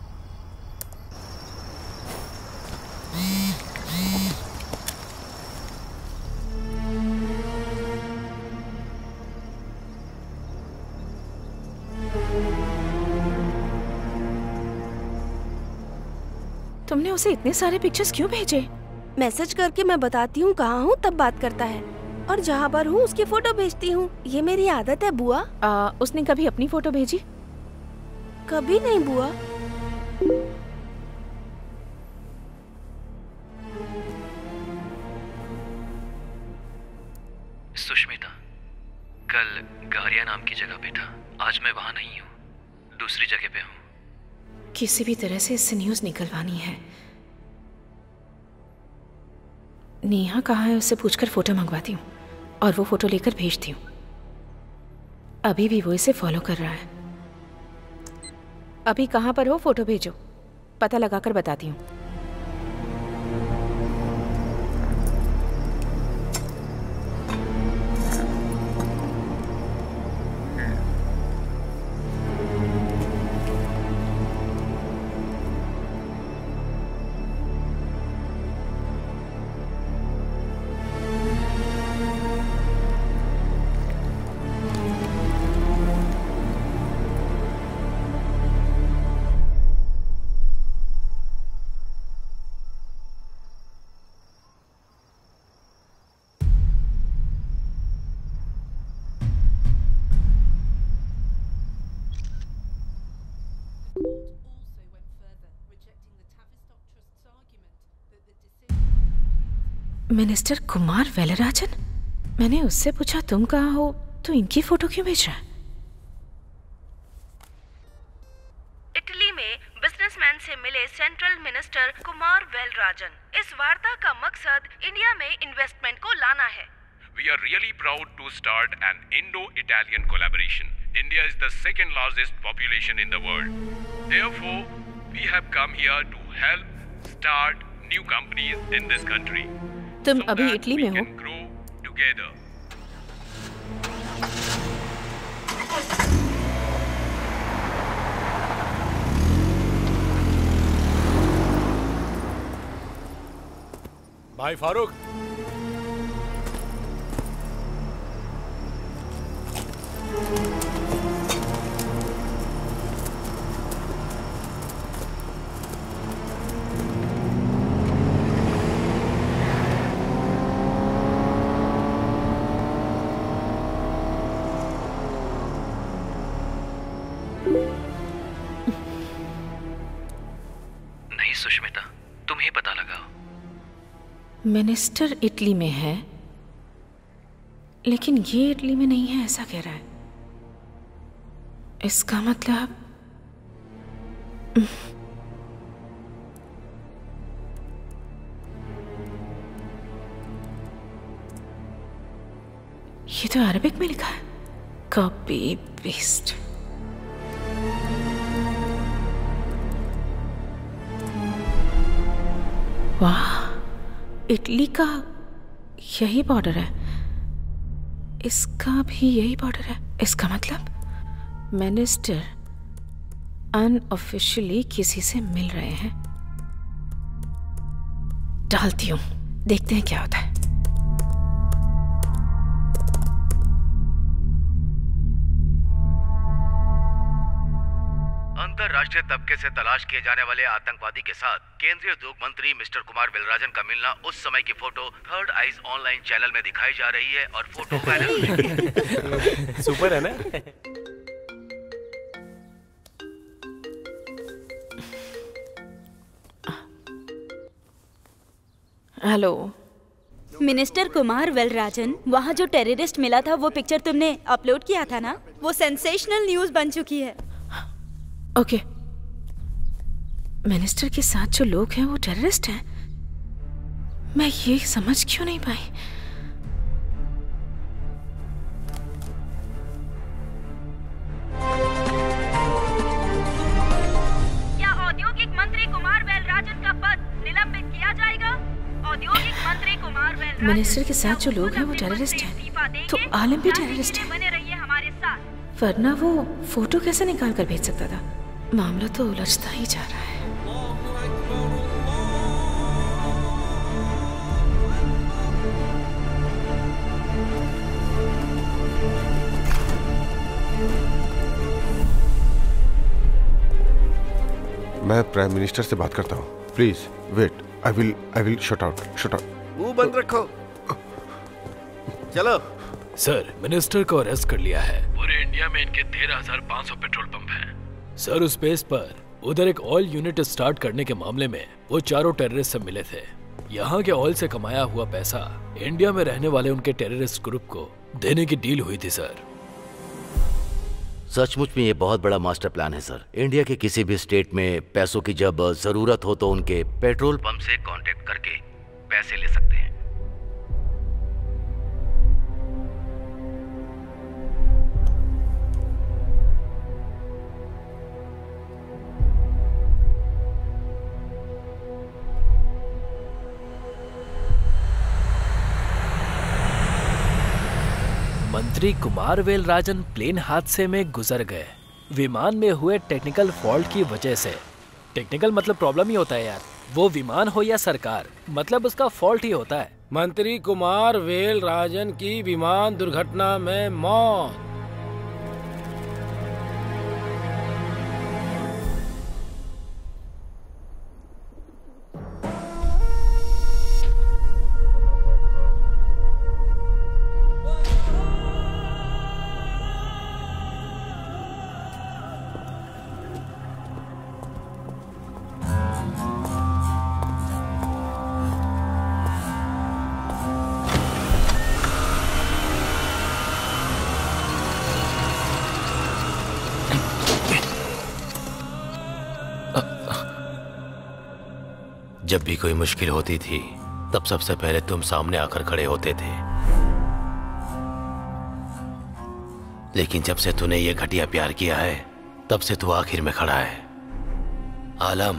तुमने उसे इतने सारे पिक्चर्स क्यों भेजे? मैसेज करके मैं बताती हूँ कहाँ हूँ, तब बात करता है, और जहाँ पर हूँ उसकी फोटो भेजती हूँ। ये मेरी आदत है बुआ। उसने कभी अपनी फोटो भेजी? कभी नहीं बुआ। सुष्मिता, कल गारिया नाम की जगह पे था, आज मैं वहाँ नहीं हूँ, दूसरी जगह पे हूँ। किसी भी तरह से इससे न्यूज़ निकलवानी है। नेहा कहाँ है उससे पूछकर फोटो मंगवाती हूँ और वो फोटो लेकर भेजती हूँ। अभी भी वो इसे फॉलो कर रहा है। अभी कहाँ पर हो, फोटो भेजो, पता लगाकर बताती हूँ। मिनिस्टर कुमार वेलराजन? मैंने उससे पूछा तुम कहाँ हो तो इनकी फोटो क्यों भेज रहा है? इटली में बिजनेसमैन से मिले सेंट्रल मिनिस्टर कुमार वेलराजन। इस वार्ता का मकसद इंडिया में इन्वेस्टमेंट को लाना है। We are really proud to start an Indo-Italian collaboration. India is the second largest population in the world. Therefore, we have come here to help start new companies in this country. तुम अभी इटली में हो? Grow together. भाई फारूक, नहीं सुष्मिता, तुम ही पता लगाओ। मिनिस्टर इटली में है लेकिन ये इटली में नहीं है, ऐसा कह रहा है। इसका मतलब ये तो अरबिक में लिखा है, कॉपी पेस्ट। वाह, इटली का यही बॉर्डर है, इसका भी यही बॉर्डर है। इसका मतलब मिनिस्टर अनऑफिशियली किसी से मिल रहे हैं। डालती हूँ, देखते हैं क्या होता है। अंतरराष्ट्रीय तबके से तलाश किए जाने वाले आतंकवादी के साथ केंद्रीय उद्योग मंत्री मिस्टर कुमार वेलराजन का मिलना, उस समय की photo third eyes online channel में दिखाई जा रही है और फोटो वायरल। सुपर है ना? हेलो मिनिस्टर कुमार वेलराजन, वहाँ जो टेररिस्ट मिला था वो पिक्चर तुमने अपलोड किया था ना, वो सेंसेशनल न्यूज़ बन चुकी है। ओके, मिनिस्टर के साथ जो लोग हैं वो टेररिस्ट हैं। मैं ये समझ क्यों नहीं पाई? क्या औद्योगिक मंत्री कुमार वेलराजन का पद निलंबित किया जाएगा? औद्योगिक मंत्री कुमार वेलराजन मिनिस्टर के साथ जो लोग हैं वो टेररिस्ट हैं, तो आलिम भी टेररिस्ट है, बने रहिए हमारे साथ। वरना वो फोटो कैसे निकाल कर भेज सकता था? मामला तो उलझता ही जा रहा है। मैं प्राइम मिनिस्टर से बात करता हूँ। Please wait, I will shut out. मुंह बंद रखो। चलो। सर, मिनिस्टर को अरेस्ट कर लिया है। पूरे इंडिया में इनके 13,500 पेट्रोल पंप हैं। सर, उस बेस पर उधर एक ऑयल यूनिट स्टार्ट करने के मामले में वो चारों टेररिस्ट से मिले थे। यहाँ के ऑयल से कमाया हुआ पैसा इंडिया में रहने वाले उनके टेररिस्ट ग्रुप को देने की डील हुई थी सर। सचमुच में ये बहुत बड़ा मास्टर प्लान है सर। इंडिया के किसी भी स्टेट में पैसों की जब जरूरत हो तो उनके पेट्रोल पंप से कांटेक्ट करके पैसे ले सकते हैं। मंत्री कुमार वेलराजन प्लेन हादसे में गुजर गए। विमान में हुए टेक्निकल फॉल्ट की वजह से। टेक्निकल मतलब प्रॉब्लम ही होता है यार, वो विमान हो या सरकार, मतलब उसका फॉल्ट ही होता है। मंत्री कुमार वेलराजन की विमान दुर्घटना में मौत। जब भी कोई मुश्किल होती थी तब सबसे पहले तुम सामने आकर खड़े होते थे, लेकिन जब से तूने ये घटिया प्यार किया है तब से तू आखिर में खड़ा है। आलम,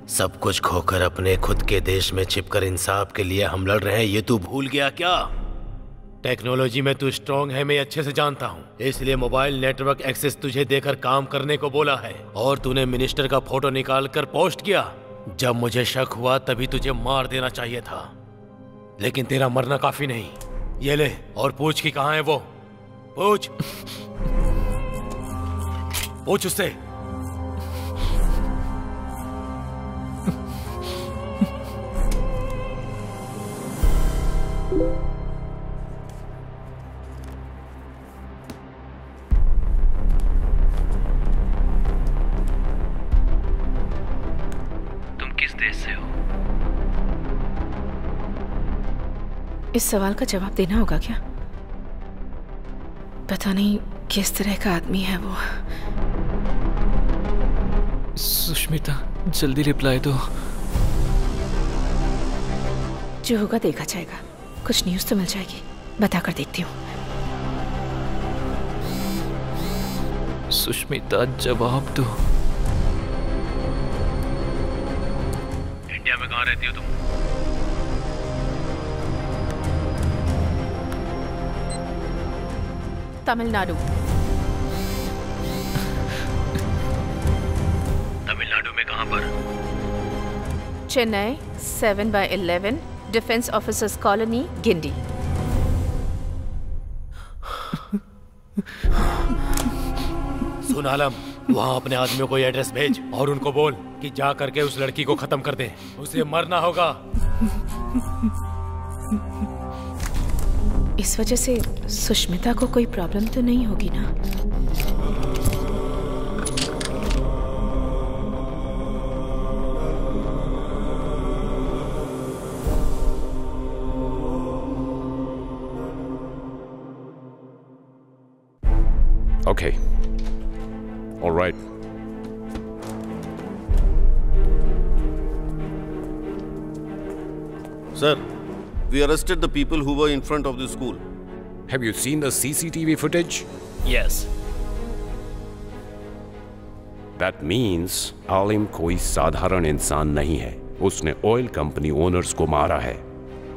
सब कुछ खोकर अपने खुद के देश में छिपकर इंसाफ के लिए हम लड़ रहे हैं, ये तू भूल गया क्या? टेक्नोलॉजी में तू स्ट्रांग है, मैं अच्छे से जानता हूँ, इसलिए मोबाइल नेटवर्क एक्सेस तुझे देकर काम करने को बोला है। और तूने मिनिस्टर का फोटो निकाल कर पोस्ट किया। जब मुझे शक हुआ तभी तुझे मार देना चाहिए था, लेकिन तेरा मरना काफी नहीं। ये ले और पूछ कि कहाँ है वो। पूछ पूछ उससे। इस सवाल का जवाब देना होगा क्या? पता नहीं किस तरह का आदमी है वो। सुष्मिता, जल्दी रिप्लाई दो। जो होगा देखा जाएगा, कुछ न्यूज़ तो मिल जाएगी, बताकर देखती हूँ। सुष्मिता, जवाब दो। इंडिया में कहाँ रहती हो तुम? तमिलनाडु। तमिलनाडु में कहाँ पर? Chennai 7/11 defence officers colony, Guindy. सुन आलम, वहाँ अपने आदमियों को ये एड्रेस भेज और उनको बोल कि जा करके उस लड़की को खत्म कर दे, उसे मरना होगा। इस वजह से सुष्मिता को कोई प्रॉब्लम तो नहीं होगी ना? Okay. All right. Sir, we arrested the people who were in front of the school. Have you seen the CCTV footage? Yes. That means आलिम कोई साधारण इंसान नहीं है। उसने ऑयल कंपनी ओनर्स को मारा है।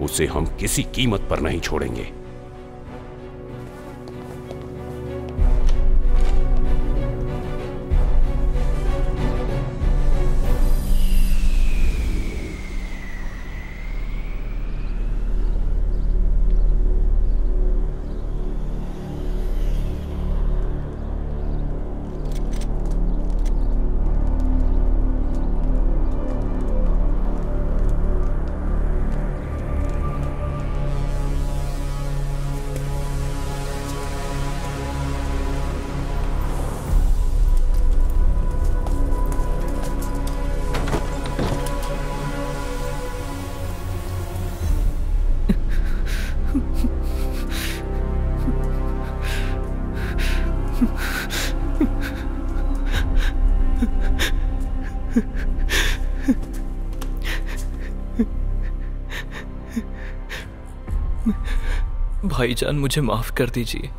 उसे हम किसी कीमत पर नहीं छोड़ेंगे। भाईजान, मुझे माफ कर दीजिए।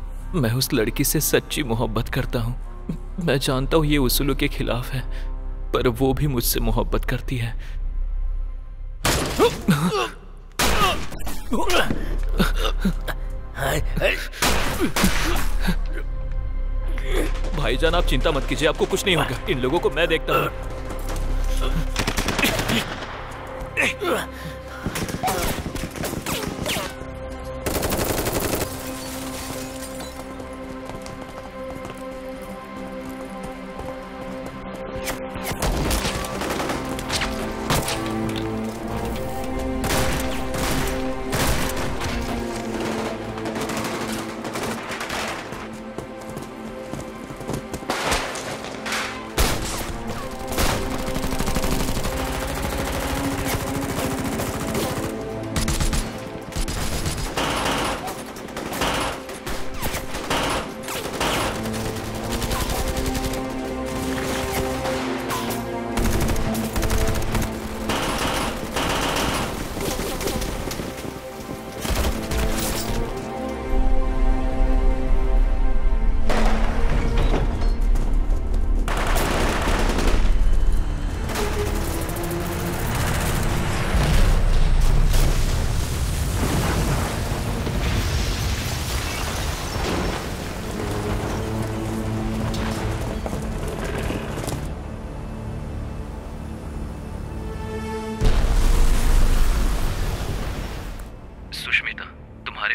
मैं उस लड़की से सच्ची मोहब्बत करता हूँ। मैं जानता हूँ ये उसूलों के खिलाफ है, पर वो भी मुझसे मोहब्बत करती है। भाईजान, आप चिंता मत कीजिए, आपको कुछ नहीं होगा। इन लोगों को मैं देखता हूँ।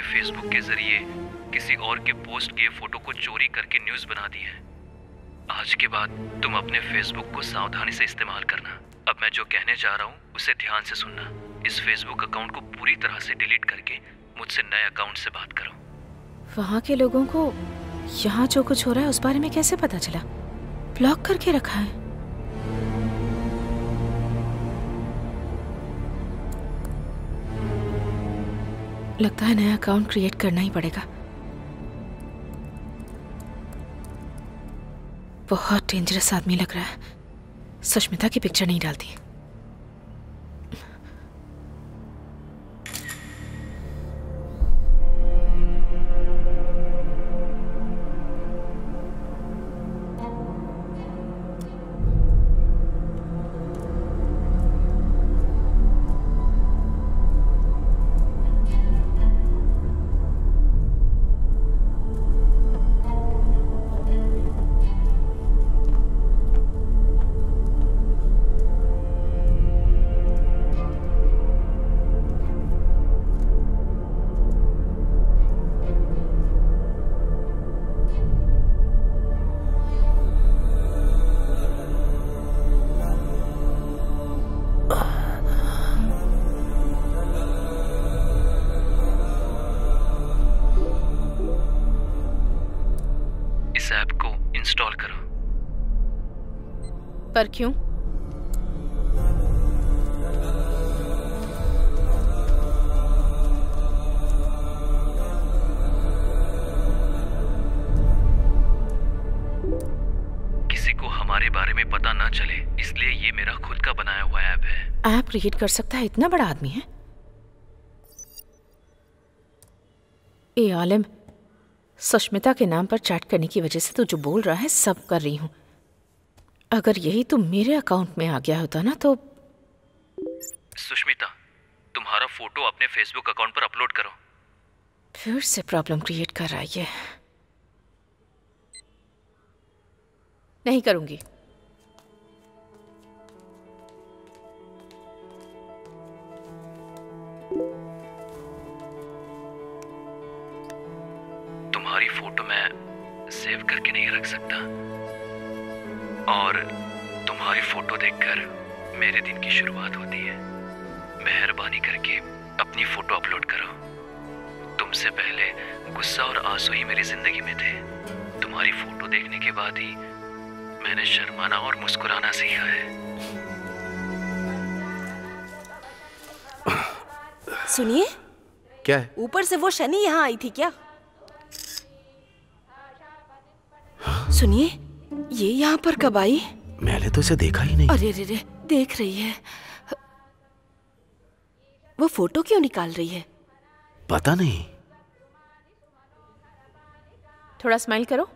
फेसबुक के जरिए किसी और के पोस्ट किए फोटो को चोरी करके न्यूज बना दी है। आज के बाद तुम अपने फेसबुक को सावधानी से इस्तेमाल करना। अब मैं जो कहने जा रहा हूँ उसे ध्यान से सुनना। इस फेसबुक अकाउंट को पूरी तरह से डिलीट करके मुझसे नए अकाउंट से बात करो। वहाँ के लोगों को यहाँ जो कुछ हो रहा है उस बारे में कैसे पता चला? ब्लॉक करके रखा है। लगता है नया अकाउंट क्रिएट करना ही पड़ेगा। बहुत डेंजरस आदमी लग रहा है। सुष्मिता की पिक्चर नहीं डालती। पर क्यों? किसी को हमारे बारे में पता ना चले, इसलिए ये मेरा खुद का बनाया हुआ ऐप है। ऐप क्रिएट कर सकता है? इतना बड़ा आदमी है? ए आलिम, सुष्मिता के नाम पर चैट करने की वजह से तू जो बोल रहा है सब कर रही हूँ। अगर यही तो मेरे अकाउंट में आ गया होता ना तो। सुष्मिता, तुम्हारा फोटो अपने फेसबुक अकाउंट पर अपलोड करो। फिर से प्रॉब्लम क्रिएट कर रहा है ये। नहीं करूंगी। तुम्हारी फोटो मैं सेव करके नहीं रख सकता, और तुम्हारी फोटो देखकर मेरे दिन की शुरुआत होती है। मेहरबानी करके अपनी फोटो अपलोड करो। तुमसे पहले गुस्सा और आंसू ही मेरी जिंदगी में थे। तुम्हारी फोटो देखने के बाद ही मैंने शर्माना और मुस्कुराना सीखा है। सुनिए, क्या है? ऊपर से वो शनि यहाँ आई थी क्या? सुनिए, ये यहाँ पर कब आई? मैंने तो इसे देखा ही नहीं। अरे रे रे, देख रही है। वो फोटो क्यों निकाल रही है? पता नहीं। थोड़ा स्माइल करो।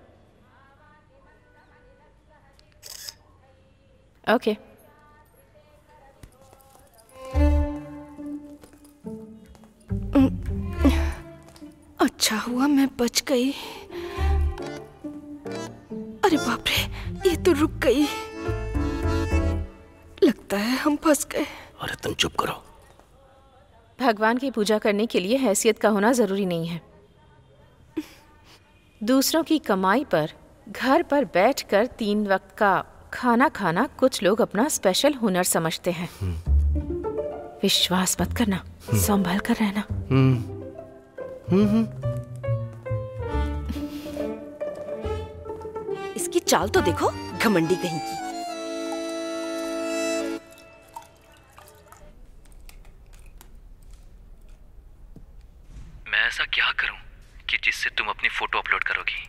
ओके। अच्छा हुआ मैं बच गई। अरे बाप रे, ये तो रुक गई। लगता है हम फंस गए। अरे तुम चुप करो। भगवान की पूजा करने के लिए हैसियत का होना जरूरी नहीं है। दूसरों की कमाई पर घर पर बैठकर 3 वक्त का खाना खाना कुछ लोग अपना स्पेशल हुनर समझते हैं। विश्वास मत करना, संभल कर रहना। इसकी चाल तो देखो, घमंडी कहीं की। मैं ऐसा क्या करूं कि जिससे तुम अपनी फोटो अपलोड करोगी?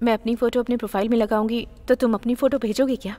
मैं अपनी फोटो अपने प्रोफाइल में लगाऊंगी तो तुम अपनी फोटो भेजोगे क्या?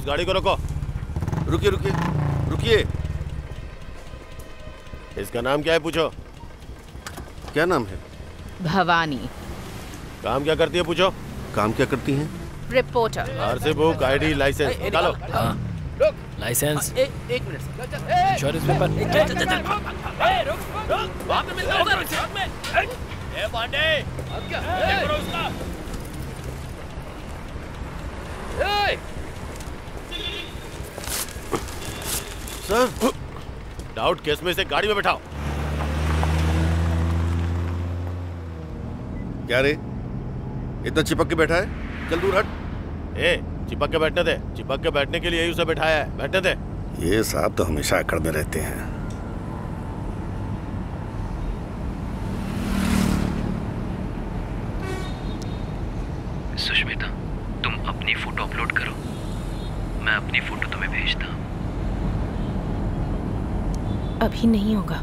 गाड़ी को रोको। रुकिए रुकिए रुकिए। इसका नाम क्या है पूछो। क्या नाम है? भवानी। काम क्या करती है पूछो। काम क्या करती हैं? Reporter. RC book, ID, license निकालो। लाइसेंस। एक मिनट। Insurance paper. वहाँ पे मिलता होगा रिश्वत में। ए पांडे, अब क्या? देखो उसका। सर, डाउट केस में इसे गाड़ी में बैठाओ। क्या रे, इतना चिपक के बैठा है? चल दूर हट। ए, चिपक के बैठने दे। चिपक के बैठने के लिए ही उसे बैठाया है, बैठने दे। ये साहब तो हमेशा अकड़ में रहते हैं। सुष्मिता, तुम अपनी फोटो अपलोड करो, मैं अपनी फोटो तुम्हें भेजता हूँ। अभी नहीं होगा।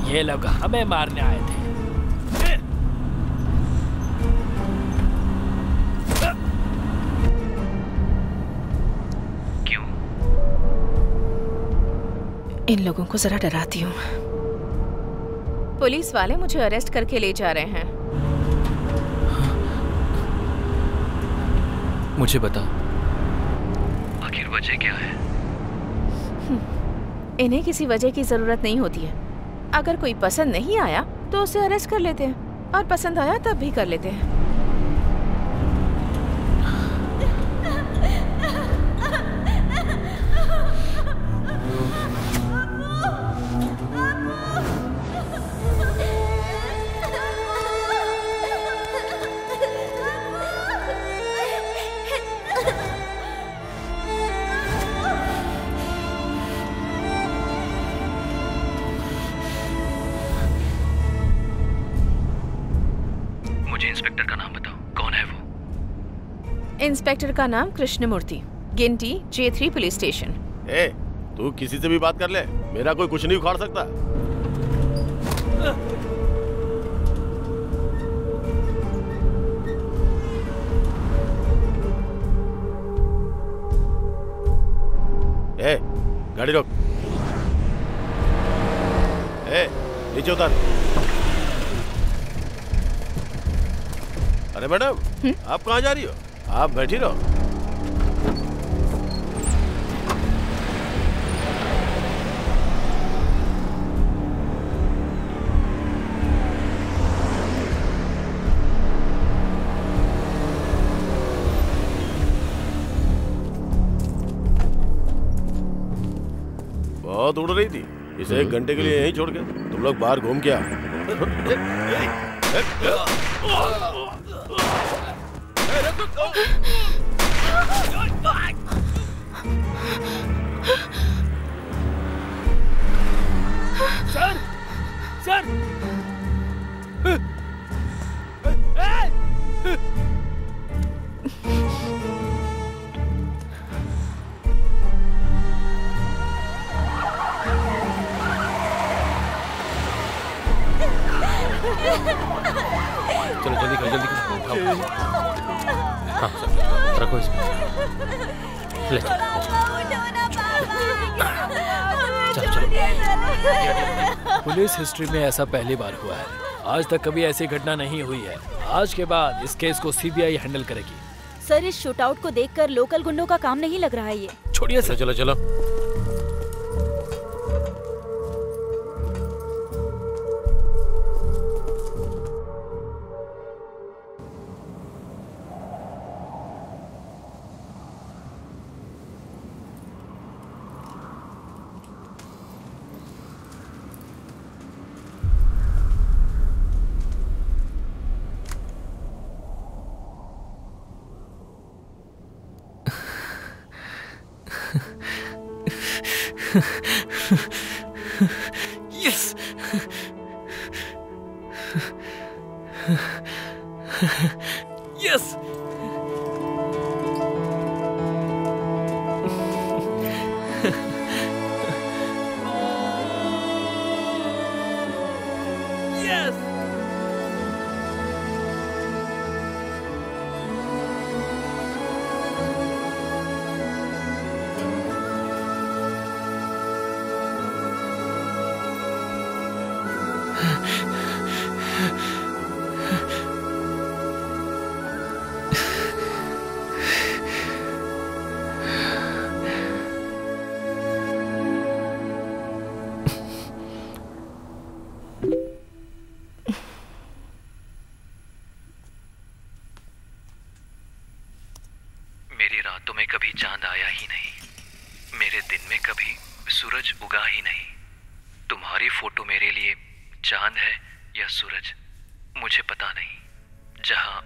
ये लोग हमें मारने आए थे। क्यों? इन लोगों को जरा डराती हूँ। पुलिस वाले मुझे अरेस्ट करके ले जा रहे हैं। मुझे बता, आखिर वजह क्या है? इन्हें किसी वजह की जरूरत नहीं होती है। अगर कोई पसंद नहीं आया तो उसे अरेस्ट कर लेते हैं, और पसंद आया तब भी कर लेते हैं। इंस्पेक्टर का नाम बताओ, कौन है वो? इंस्पेक्टर का नाम कृष्णमूर्ति, गिनटी J3 पुलिस स्टेशन। ए, तू किसी से भी बात कर ले, मेरा कोई कुछ नहीं उखाड़ सकता। ए, गाड़ी रोक। ए, नीचे उतर। अरे मैडम, आप कहाँ जा रही हो? आप बैठी रहो। बहुत उड़ रही थी, इसे 1 घंटे के लिए यहीं छोड़ के तुम लोग बाहर घूम के आओ। सर, सर, चलो जल्दी करो, जल्दी करो। हाँ, रखो इसमें। ले चलो, चलो। पुलिस हिस्ट्री में ऐसा पहली बार हुआ है। आज तक कभी ऐसी घटना नहीं हुई है। आज के बाद इस केस को CBI हैंडल करेगी। सर, इस शूटआउट को देखकर लोकल गुंडों का काम नहीं लग रहा है ये। छोड़िए सर। चलो चलो। Yes! Yes! Yes! मेरी रातों में कभी चांद आया ही नहीं, मेरे दिन में कभी सूरज उगा ही नहीं। तुम्हारी फोटो मेरे लिए चांद है या सूरज मुझे पता नहीं। जहां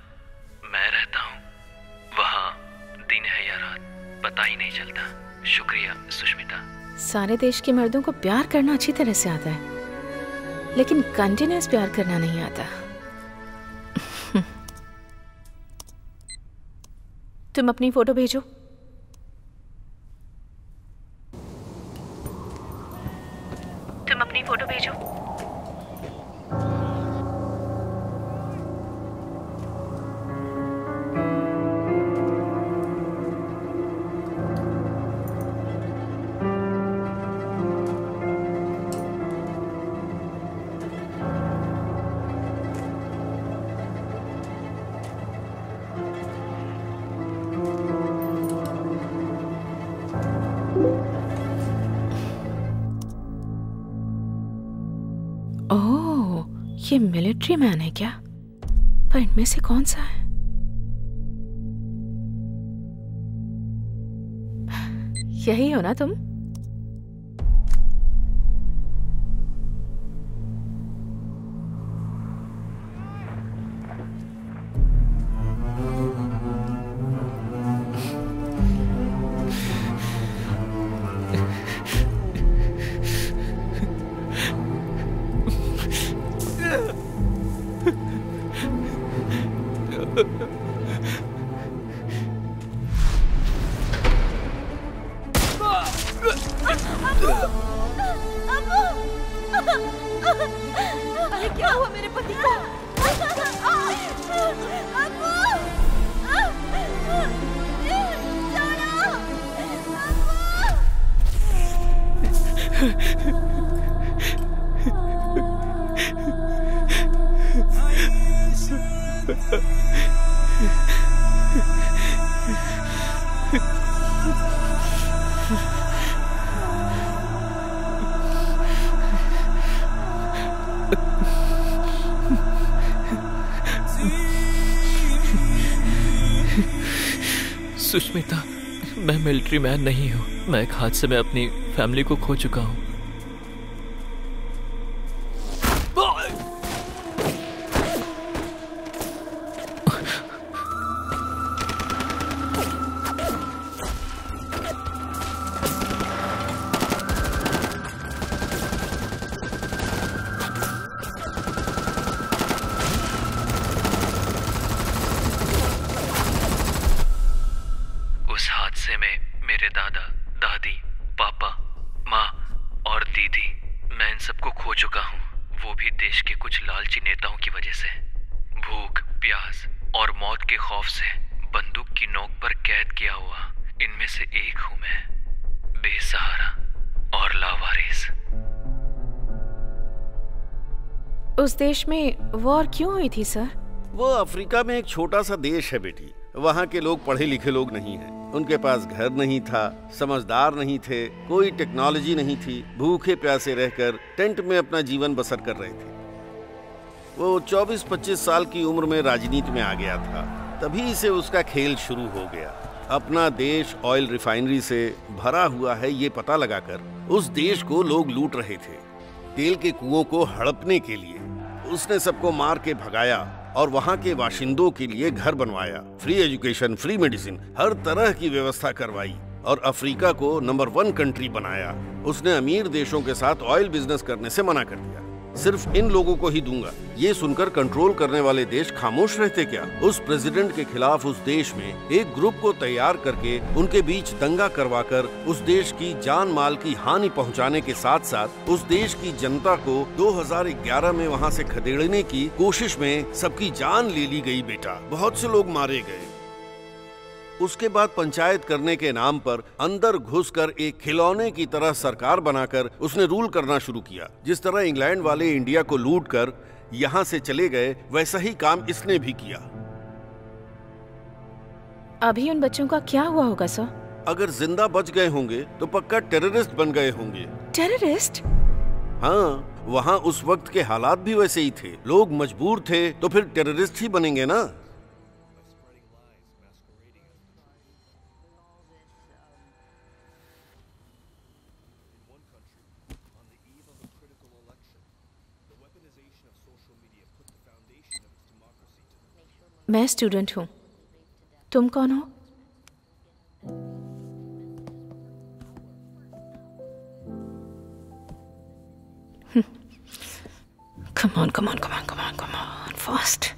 मैं रहता हूं वहां दिन है या रात पता ही नहीं चलता। शुक्रिया सुष्मिता। सारे देश के मर्दों को प्यार करना अच्छी तरह से आता है, लेकिन कंटिन्यूअस प्यार करना नहीं आता। तुम अपनी फोटो भेजो। तुम अपनी फोटो भेजो। ओह, ये मिलिट्री मैन है क्या? पर इनमें से कौन सा है? यही हो ना तुम? अरे क्या हुआ मेरे पति को? सुष्मिता, मैं मिलिट्री मैन नहीं हूँ। मैं एक हादसे में अपनी फैमिली को खो चुका हूँ। उस हादसे में मेरे दादा, दादी, पापा, माँ और दीदी, मैं इन सबको खो चुका हूँ। वो भी देश के कुछ लालची नेताओं की वजह से। भूख, प्यास और मौत के खौफ से बंदूक की नोक पर कैद किया हुआ इनमें से एक हूँ मैं, बेसहारा और लावारिस। उस देश में वॉर क्यों हुई थी सर? वो अफ्रीका में एक छोटा सा देश है बेटी। वहाँ के लोग पढ़े लिखे लोग नहीं हैं। उनके पास घर नहीं था, समझदार नहीं थे, कोई टेक्नोलॉजी नहीं थी। भूखे प्यासे रहकर टेंट में अपना जीवन बसर कर रहे थे। वो 24-25 साल की उम्र में राजनीति में आ गया था। तभी से उसका खेल शुरू हो गया। अपना देश ऑयल रिफाइनरी से भरा हुआ है ये पता लगाकर उस देश को लोग लूट रहे थे। तेल के कुओं को हड़पने के लिए उसने सबको मार के भगाया और वहाँ के बाशिंदों के लिए घर बनवाया। फ्री एजुकेशन, फ्री मेडिसिन, हर तरह की व्यवस्था करवाई और अफ्रीका को नंबर 1 कंट्री बनाया। उसने अमीर देशों के साथ ऑयल बिजनेस करने से मना कर दिया। सिर्फ इन लोगों को ही दूंगा। ये सुनकर कंट्रोल करने वाले देश खामोश रहते क्या? उस प्रेसिडेंट के खिलाफ उस देश में एक ग्रुप को तैयार करके उनके बीच दंगा करवाकर उस देश की जान माल की हानि पहुंचाने के साथ साथ उस देश की जनता को 2011 में वहां से खदेड़ने की कोशिश में सबकी जान ले ली गई बेटा। बहुत से लोग मारे गए। उसके बाद पंचायत करने के नाम पर अंदर घुसकर एक खिलौने की तरह सरकार बनाकर उसने रूल करना शुरू किया। जिस तरह इंग्लैंड वाले इंडिया को लूट कर यहाँ से चले गए, वैसा ही काम इसने भी किया। अभी उन बच्चों का क्या हुआ होगा सर? अगर जिंदा बच गए होंगे तो पक्का टेररिस्ट बन गए होंगे। टेररिस्ट? हाँ, वहाँ उस वक्त के हालात भी वैसे ही थे। लोग मजबूर थे तो फिर टेररिस्ट ही बनेंगे ना। मैं स्टूडेंट हूँ। तुम कौन हो? Come on, come on, come on, come on, come on, fast.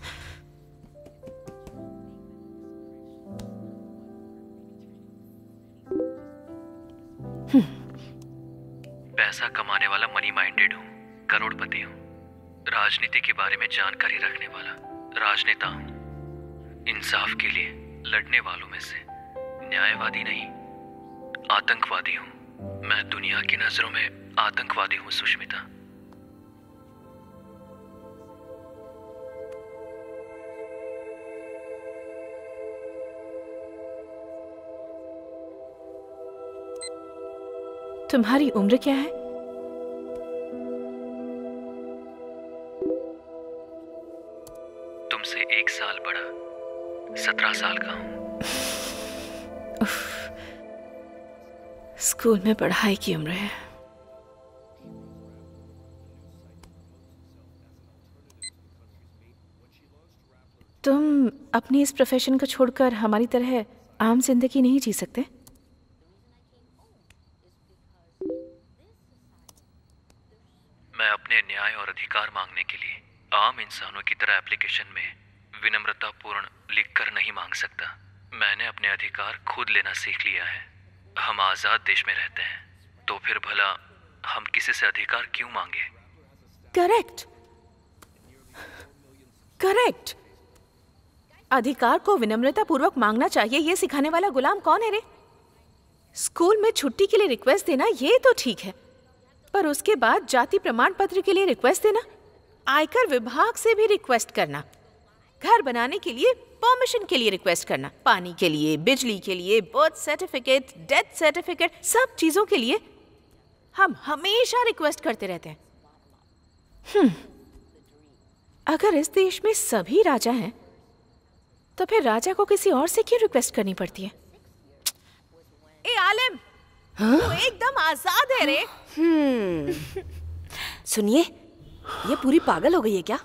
पैसा कमाने वाला मनी माइंडेड हूँ, करोड़पति हूँ, राजनीति के बारे में जानकारी रखने वाला राजनेता हूँ, इंसाफ के लिए लड़ने वालों में से न्यायवादी नहीं, आतंकवादी हूँ। मैं दुनिया की नजरों में आतंकवादी हूँ सुष्मिता। तुम्हारी उम्र क्या है? साल बड़ा, 17 साल का हूँ। स्कूल में पढ़ाई की उम्र है। तुम अपनी इस प्रोफेशन को छोड़कर हमारी तरह आम जिंदगी नहीं जी सकते? मैं अपने न्याय और अधिकार मांगने के लिए आम इंसानों की तरह एप्लीकेशन में विनम्रतापूर्ण लिखकर नहीं मांग सकता। मैंने अपने अधिकार खुद लेना सीख लिया है। हम आजाद देश में रहते हैं, तो फिर भला हम किसी से अधिकार क्यों मांगे? Correct, correct. अधिकार को विनम्रता पूर्वक मांगना चाहिए, ये सिखाने वाला गुलाम कौन है रे? स्कूल में छुट्टी के लिए रिक्वेस्ट देना ये तो ठीक है, पर उसके बाद जाति प्रमाण पत्र के लिए रिक्वेस्ट देना, आयकर विभाग से भी रिक्वेस्ट करना, घर बनाने के लिए परमिशन के लिए रिक्वेस्ट करना, पानी के लिए, बिजली के लिए, बर्थ सर्टिफिकेट, डेथ सर्टिफिकेट, सब चीजों के लिए हम हमेशा रिक्वेस्ट करते रहते हैं। अगर इस देश में सभी राजा हैं, तो फिर राजा को किसी और से क्यों रिक्वेस्ट करनी पड़ती है? ए आलिम, तू एकदम आजाद है रे। सुनिए, ये पूरी पागल हो गई है क्या?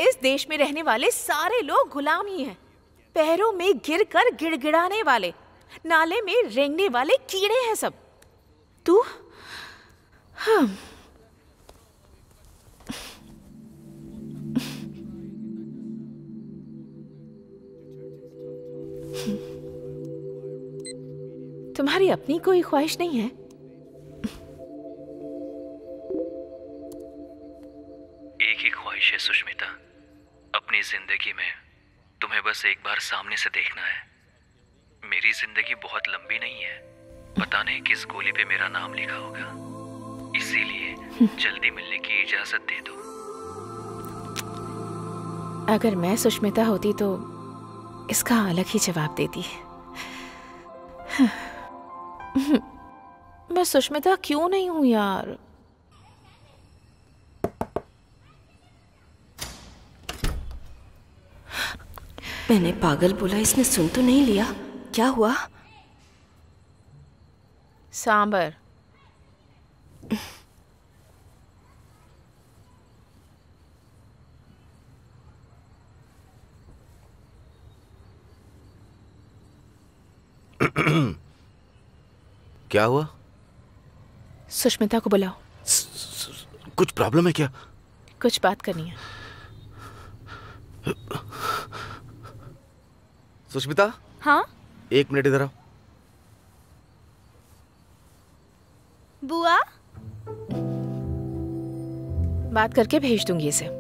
इस देश में रहने वाले सारे लोग गुलाम ही हैं। पैरों में गिरकर गिड़गिड़ाने वाले, नाले में रेंगने वाले कीड़े हैं सब। तू तुम्हारी अपनी कोई ख्वाहिश नहीं है? एक ही ख्वाहिश है सुष्मिता, अपनी जिंदगी में तुम्हें बस एक बार सामने से देखना है। मेरी जिंदगी बहुत लंबी नहीं है, पता नहीं किस गोली पे मेरा नाम लिखा होगा, इसीलिए जल्दी मिलने की इजाजत दे दो। अगर मैं सुष्मिता होती तो इसका अलग ही जवाब देती। मैं सुष्मिता क्यों नहीं हूं यार? मैंने पागल बोला, इसने सुन तो नहीं लिया। क्या हुआ? सांबर। क्या हुआ? सुष्मिता को बुलाओ। कुछ प्रॉब्लम है क्या? कुछ बात करनी है। सुष्मिता? हाँ? 1 मिनट इधर आओ। बुआ? बात करके भेज दूंगी इसे।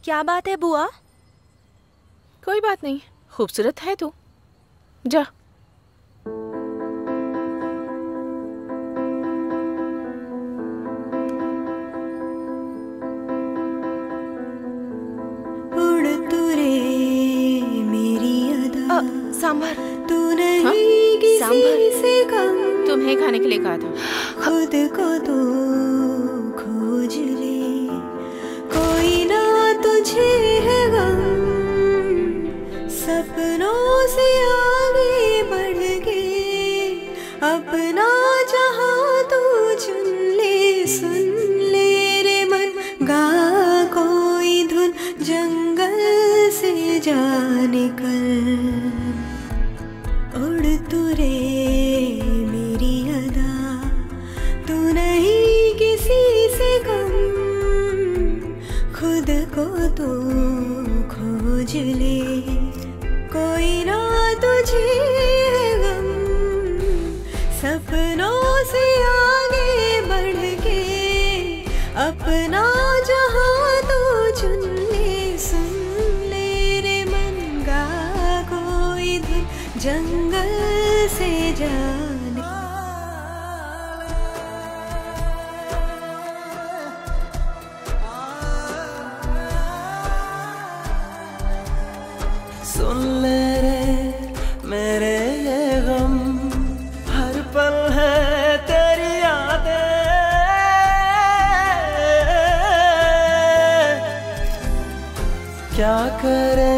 क्या बात है बुआ? कोई बात नहीं, खूबसूरत है तू। जा। सांभर। तू नहीं किसी से कम, तुम्हें खाने के लिए कहा था। खुद को तो खोज ले, कोई ना तुझे है गम, सपनों से आगे बढ़ के अपना जहां तू चुन ले। सुन ले रे मन, गा कोई धुन, जंगल से जा निकल। उड़ तू रे मेरी अदा, तू नहीं किसी से कम, खुद को तो खोज ले, कोई ना तुझे है गम, सपनों से आगे बढ़ के अपना जहां तू चुन ले। सुन ले रे मन, गा कोई धुन, जंगल से जा ले रे मेरे ये गम, हर पल है तेरी यादें। क्या करे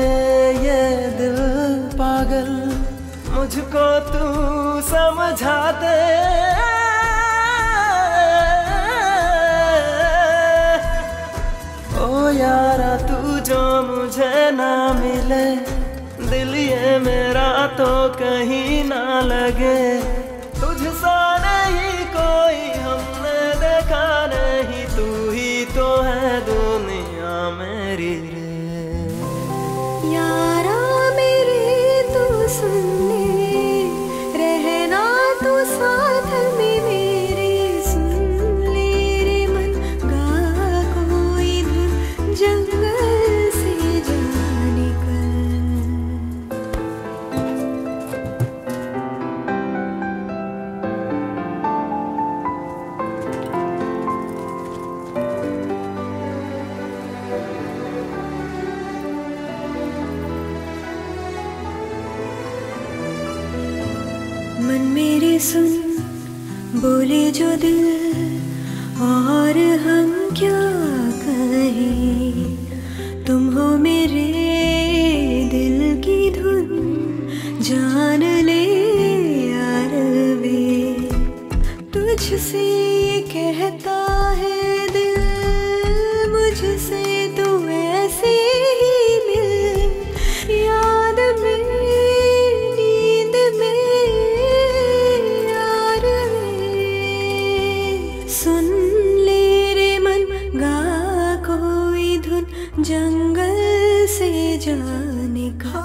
ये दिल पागल, मुझको तू समझा दे। ओ यारा तू जो मुझे ना मिले, दिल ये मेरा तो कहीं ना लगे। तुझसा नहीं कोई हमने देखा नहीं, तू ही तो है दुनिया मेरी रे। यारा मेरे तू सुन ले, रहना तू साथ में मेरे, सुन ले रे मन गा कोई धुन, जंगल से जा निकल। मन मेरे सुन बोले जो दिल, और हम क्या कहें। तुम हो मेरे दिल की धुन, जान ले यार वे। तुझसे कहता है दिल, मुझसे तू ऐसे ही मिल। याद में नींद में यार वे, सुन ले रे मन गा कोई धुन, जंगल से जाने का।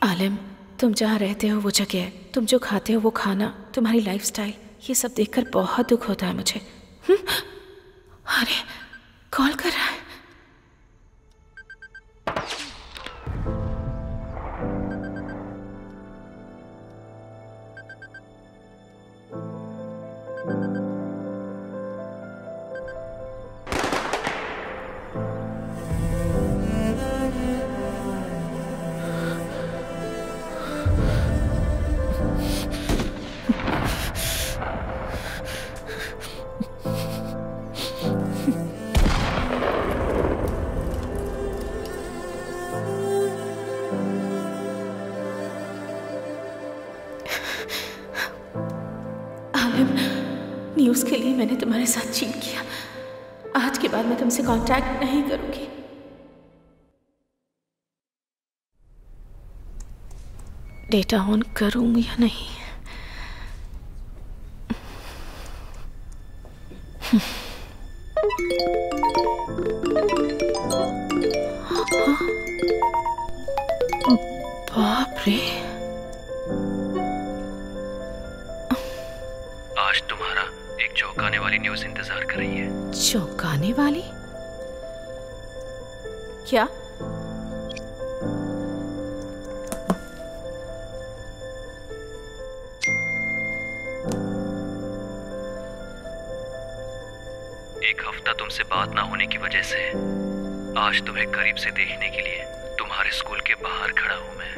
आलिम, तुम जहाँ रहते हो वो जगह, तुम जो खाते हो वो खाना, तुम्हारी लाइफस्टाइल, ये सब देखकर बहुत दुख होता है मुझे। अरे कॉल कर रहा है। न्यूज़ के लिए मैंने तुम्हारे साथ चीट किया। आज के बाद मैं तुमसे कांटेक्ट नहीं करूंगी। डेटा ऑन करूं या नहीं? बाप रे, आज तुम्हारा एक चौंकाने वाली न्यूज़ इंतजार कर रही है। चौंकाने वाली? क्या? एक हफ्ता तुमसे बात ना होने की वजह से आज तुम्हें करीब से देखने के लिए तुम्हारे स्कूल के बाहर खड़ा हूं मैं।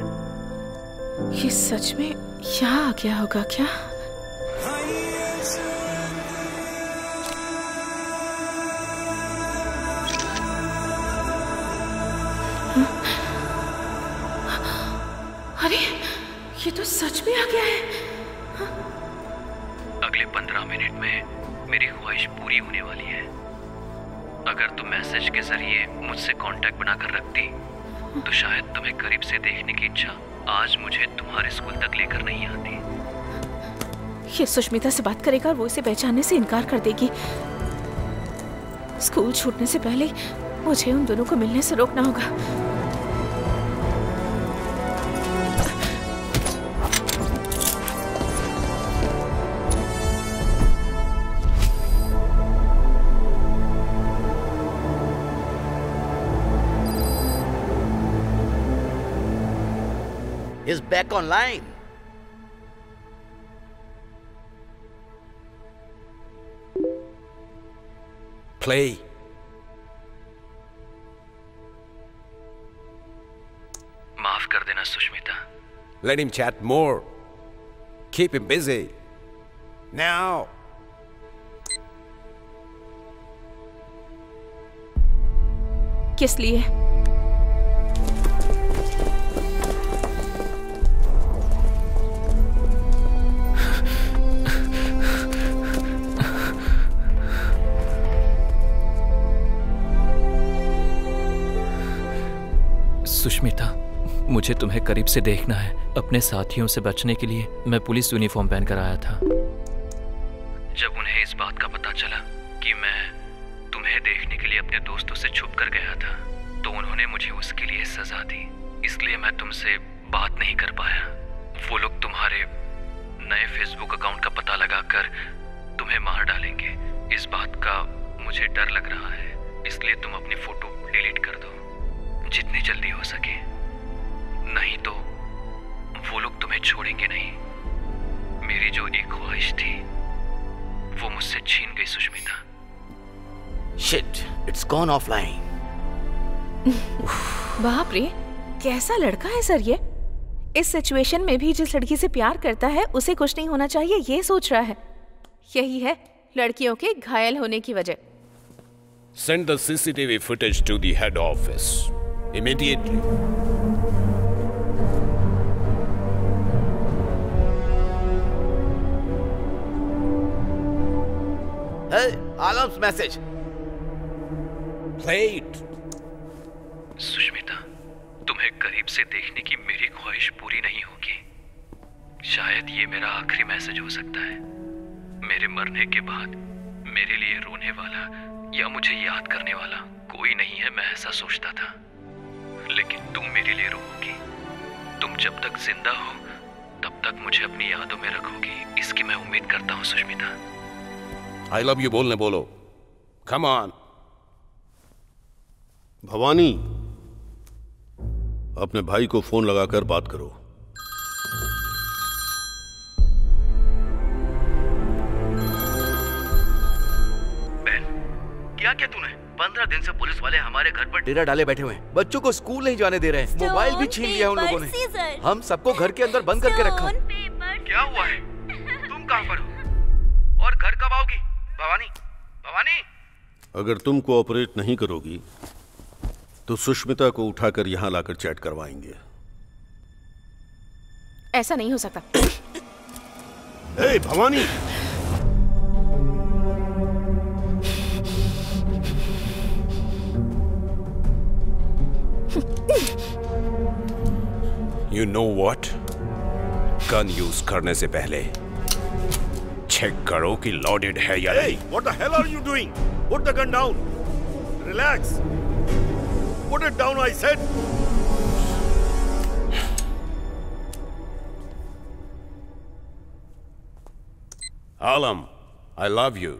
ये सच में यहाँ आ गया होगा क्या? अरे ये तो सच में आ गया है। अगले 15 मिनट में मेरी ख्वाहिश पूरी होने वाली है। अगर तुम मैसेज के जरिए मुझसे कांटेक्ट बनाकर रखती तो शायद तुम्हें करीब से देखने की इच्छा आज मुझे तुम्हारे स्कूल तक लेकर नहीं आती। ये सुष्मिता से बात करेगा और वो इसे पहचानने से इनकार कर देगी। स्कूल छूटने से पहले मुझे उन दोनों को मिलने से रोकना होगा। is back online. Play. माफ कर देना Sushmita. Let him chat more. Keep him busy. Now. किस लिए? सुष्मिता, मुझे तुम्हें करीब से देखना है। अपने साथियों से बचने के लिए मैं पुलिस यूनिफॉर्म पहन कर आया था। जब उन्हें इस बात का पता चला कि मैं तुम्हें देखने के लिए अपने दोस्तों से छुप कर गया था, तो उन्होंने मुझे उसके लिए सजा दी। इसलिए मैं तुमसे बात नहीं कर पाया। वो लोग तुम्हारे नए फेसबुक अकाउंट का पता लगाकर तुम्हें मार डालेंगे। इस बात का मुझे डर लग रहा है, इसलिए तुम अपनी फोटो डिलीट कर दो जितनी जल्दी हो सके, नहीं तो वो लोग तुम्हें छोड़ेंगे नहीं। मेरी जो एक ख्वाहिश थी वो मुझसे छीन गई Sushmita. Shit, it's gone offline. बाप रे, कैसा लड़का है सर ये। इस सिचुएशन में भी जिस लड़की से प्यार करता है उसे कुछ नहीं होना चाहिए ये सोच रहा है। यही है लड़कियों के घायल होने की वजह। Send the CCTV footage to the head office immediately. Hey, Alam's message. Play it. Sushmita, तुम्हें करीब से देखने की मेरी ख्वाहिश पूरी नहीं होगी। शायद ये मेरा आखिरी मैसेज हो सकता है। मेरे मरने के बाद मेरे लिए रोने वाला या मुझे याद करने वाला कोई नहीं है, मैं ऐसा सोचता था। लेकिन तुम मेरे लिए रोओगी। तुम जब तक जिंदा हो तब तक मुझे अपनी यादों में रखोगी, इसकी मैं उम्मीद करता हूँ सुष्मिता। I love you बोलने बोलो। Come on. भवानी, अपने भाई को फोन लगाकर बात करो। बहन, क्या तूने? 15 दिन से पुलिस वाले हमारे घर पर डेरा डाले बैठे हुए हैं। बच्चों को स्कूल नहीं जाने दे रहे हैं। मोबाइल भी छीन लिया उन लोगों ने। हम सबको घर के अंदर बंद करके रखा। क्या हुआ है? तुम कहाँ पर हो? और घर कब आओगी? भवानी, भवानी। अगर तुम कोऑपरेट नहीं करोगी तो सुष्मिता को उठाकर यहां लाकर चैट करवाएंगे। ऐसा नहीं हो सकता। ए, Bhavani. You know what? Gun use करने से पहले चेक करो कि लोडेड है या नहीं। What the hell are you doing? Put the gun down. Relax. Put it down, I said. Alam, I love you.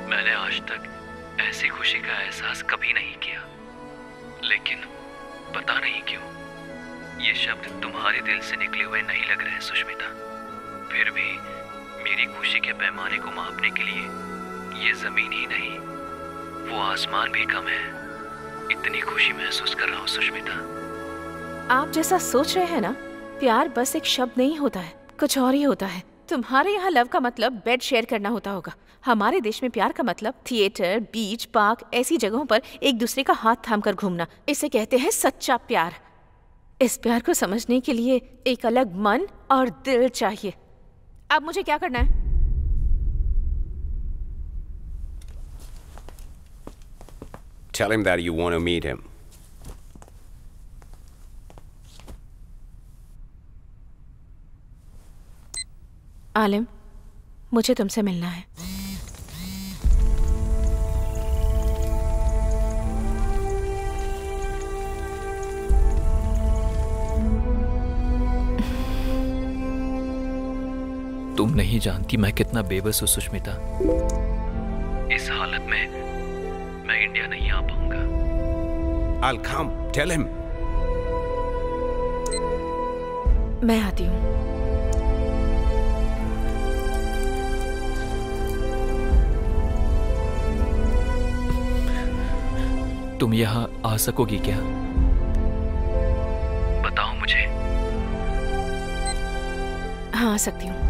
मैंने आज तक ऐसी खुशी का एहसास कभी नहीं किया, लेकिन पता नहीं क्यों ये शब्द तुम्हारे दिल से निकले हुए नहीं लग रहे सुष्मिता। फिर भी मेरी खुशी के पैमाने को मापने के लिए ये जमीन ही नहीं, वो आसमान भी कम है। इतनी खुशी महसूस कर रहा हूँ सुष्मिता। आप जैसा सोच रहे हैं ना, प्यार बस एक शब्द नहीं होता है, कुछ और ही होता है। तुम्हारे यहाँ लव का मतलब बेड शेयर करना होता होगा। हमारे देश में प्यार का मतलब थिएटर, बीच, पार्क ऐसी जगहों पर एक दूसरे का हाथ थामकर घूमना। इसे कहते हैं सच्चा प्यार। इस प्यार को समझने के लिए एक अलग मन और दिल चाहिए। अब मुझे क्या करना है? Tell him that you want to meet him. आलिम, मुझे तुमसे मिलना है। नहीं जानती मैं कितना बेबस हूँ सुष्मिता। इस हालत में मैं इंडिया नहीं आ पाऊंगा। I'll come. Tell him. मैं आती हूँ। तुम यहाँ आ सकोगी क्या? बताओ मुझे। हाँ, आ सकती हूँ।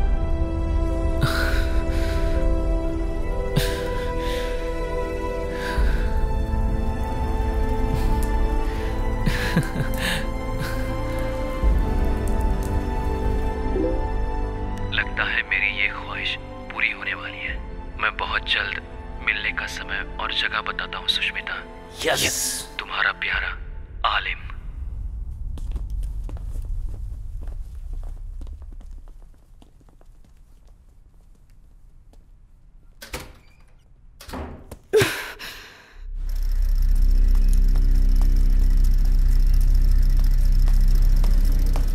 लगता है मेरी ये ख्वाहिश पूरी होने वाली है। मैं बहुत जल्द मिलने का समय और जगह बताता हूँ सुष्मिता। यस। तुम्हारा प्यारा आलिम।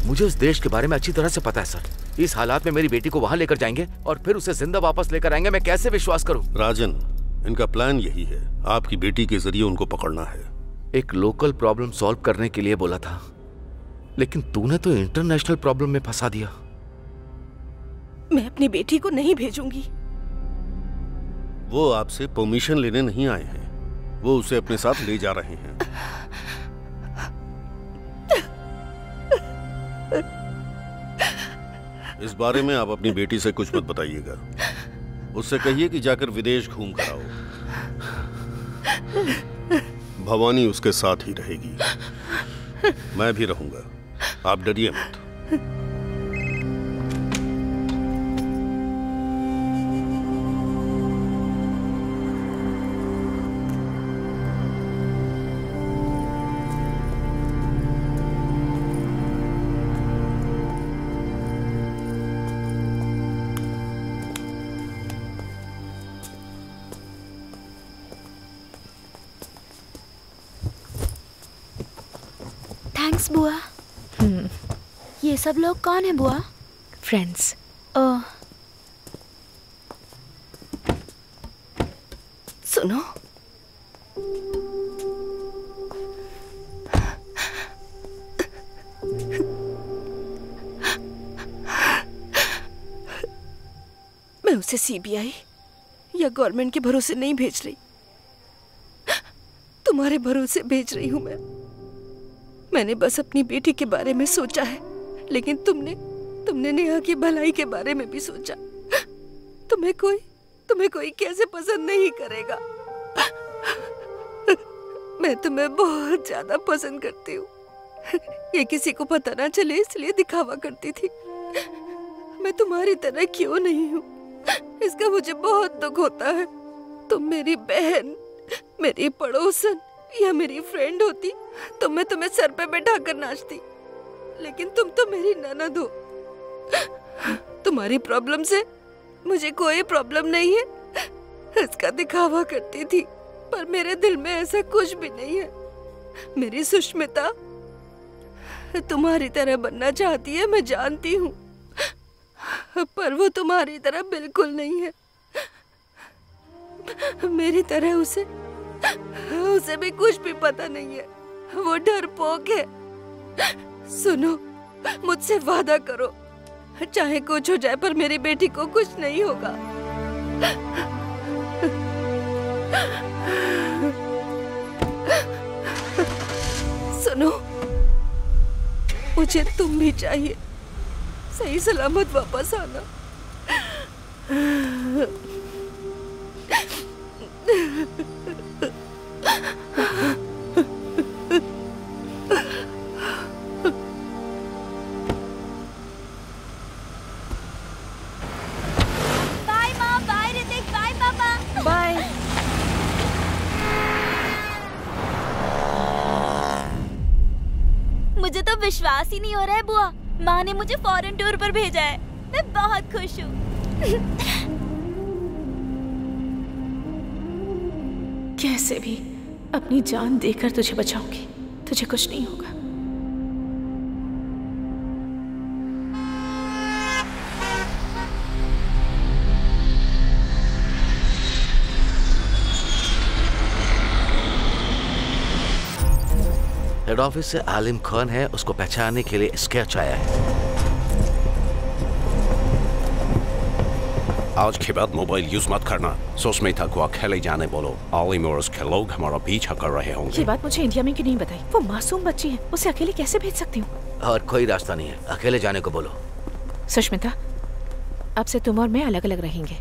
मुझे उस देश के बारे में अच्छी तरह से पता है सर। इस हालात में मेरी बेटी को वहां लेकर जाएंगे और फिर उसे जिंदा वापस लेकर आएंगे। मैं कैसे विश्वास करूं? राजन, इनका प्लान यही है, आपकी बेटी के जरिए उनको पकड़ना है। एक लोकल प्रॉब्लम सॉल्व करने के लिए बोला था, लेकिन तूने तो इंटरनेशनल प्रॉब्लम में फंसा दिया। मैं अपनी बेटी को नहीं भेजूंगी। वो आपसे परमिशन लेने नहीं आए हैं, वो उसे अपने साथ ले जा रहे हैं। इस बारे में आप अपनी बेटी से कुछ मत बताइएगा। उससे कहिए कि जाकर विदेश घूम कर आओ। भवानी उसके साथ ही रहेगी, मैं भी रहूंगा। आप डरिए मत। थैंक्स बुआ। ये सब लोग कौन है बुआ? फ्रेंड्स। ओह। सुनो, मैं उसे सीबीआई या गवर्नमेंट के भरोसे नहीं भेज रही, तुम्हारे भरोसे भेज रही हूं। मैंने बस अपनी बेटी के बारे में सोचा है, लेकिन तुमने नेहा की भलाई के बारे में भी सोचा। तुम्हें कोई कैसे पसंद नहीं करेगा? मैं तुम्हें बहुत ज्यादा पसंद करती हूँ। ये किसी को पता ना चले इसलिए दिखावा करती थी। मैं तुम्हारी तरह क्यों नहीं हूँ, इसका मुझे बहुत दुख होता है। तुम मेरी बहन, मेरी पड़ोसन या मेरी फ्रेंड होती तो मैं तुम्हें सर पे बैठा कर नाचती, लेकिन तुम तो मेरी ननद हो। तुम्हारी प्रॉब्लम से मुझे कोई प्रॉब्लम नहीं है, इसका दिखावा करती थी, पर मेरे दिल में ऐसा कुछ भी नहीं है। मेरी सुष्मिता तुम्हारी तरह बनना चाहती है, मैं जानती हूँ, पर वो तुम्हारी तरह बिल्कुल नहीं है। मेरी तरह उसे भी कुछ भी पता नहीं है। वो डरपोक है। सुनो, मुझसे वादा करो, चाहे कुछ हो जाए पर मेरी बेटी को कुछ नहीं होगा। सुनो, मुझे तुम भी चाहिए। सही सलामत वापस आना। बाय माँ, बाय ऋतिक, बाय पापा। बाय। मुझे तो विश्वास ही नहीं हो रहा है बुआ, माँ ने मुझे फॉरेन टूर पर भेजा है। मैं बहुत खुश हूँ। कैसे भी अपनी जान देकर तुझे बचाऊंगी, तुझे कुछ नहीं होगा। हेड ऑफिस से आलिम खान है, उसको पहचानने के लिए स्केच आया है। आज के बाद मोबाइल यूज मत करना। सुष्मिता को अकेले जाने बोलो। आलिम और उसके लोग हमारा पीछा कर रहे होंगे। ये बात मुझे इंडिया में क्यों नहीं बताई? वो मासूम बच्ची है, उसे अकेले कैसे भेज सकती हूँ? और कोई रास्ता नहीं है, अकेले जाने को बोलो। सुष्मिता, अब से तुम और मैं अलग अलग रहेंगे।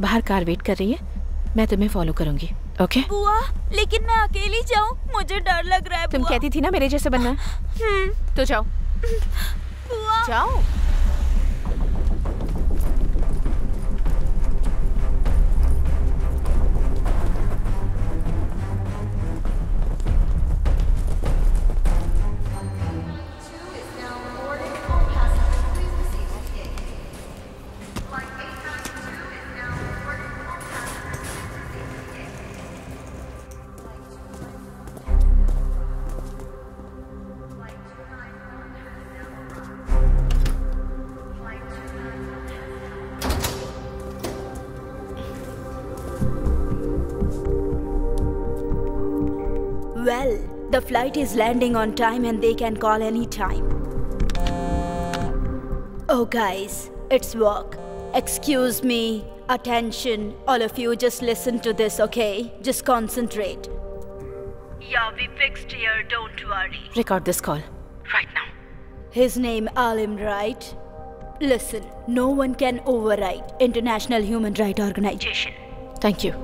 बाहर कार वेट कर रही है, मैं तुम्हें फॉलो करूंगी। ओके? बुआ, लेकिन मैं अकेली जाऊं, मुझे डर लग रहा है। तुम कहती थी ना मेरे जैसे बनना है। तो जाओ। बुआ, जाओ। well, the flight is landing on time and they can call any time. Oh guys, it's work. Excuse me. Attention, all of you, just listen to this, okay? Just concentrate. Yeah, we fixed here, don't worry. Record this call right now. His name Alim, right? Listen, no one can override International Human Rights Organization. Thank you.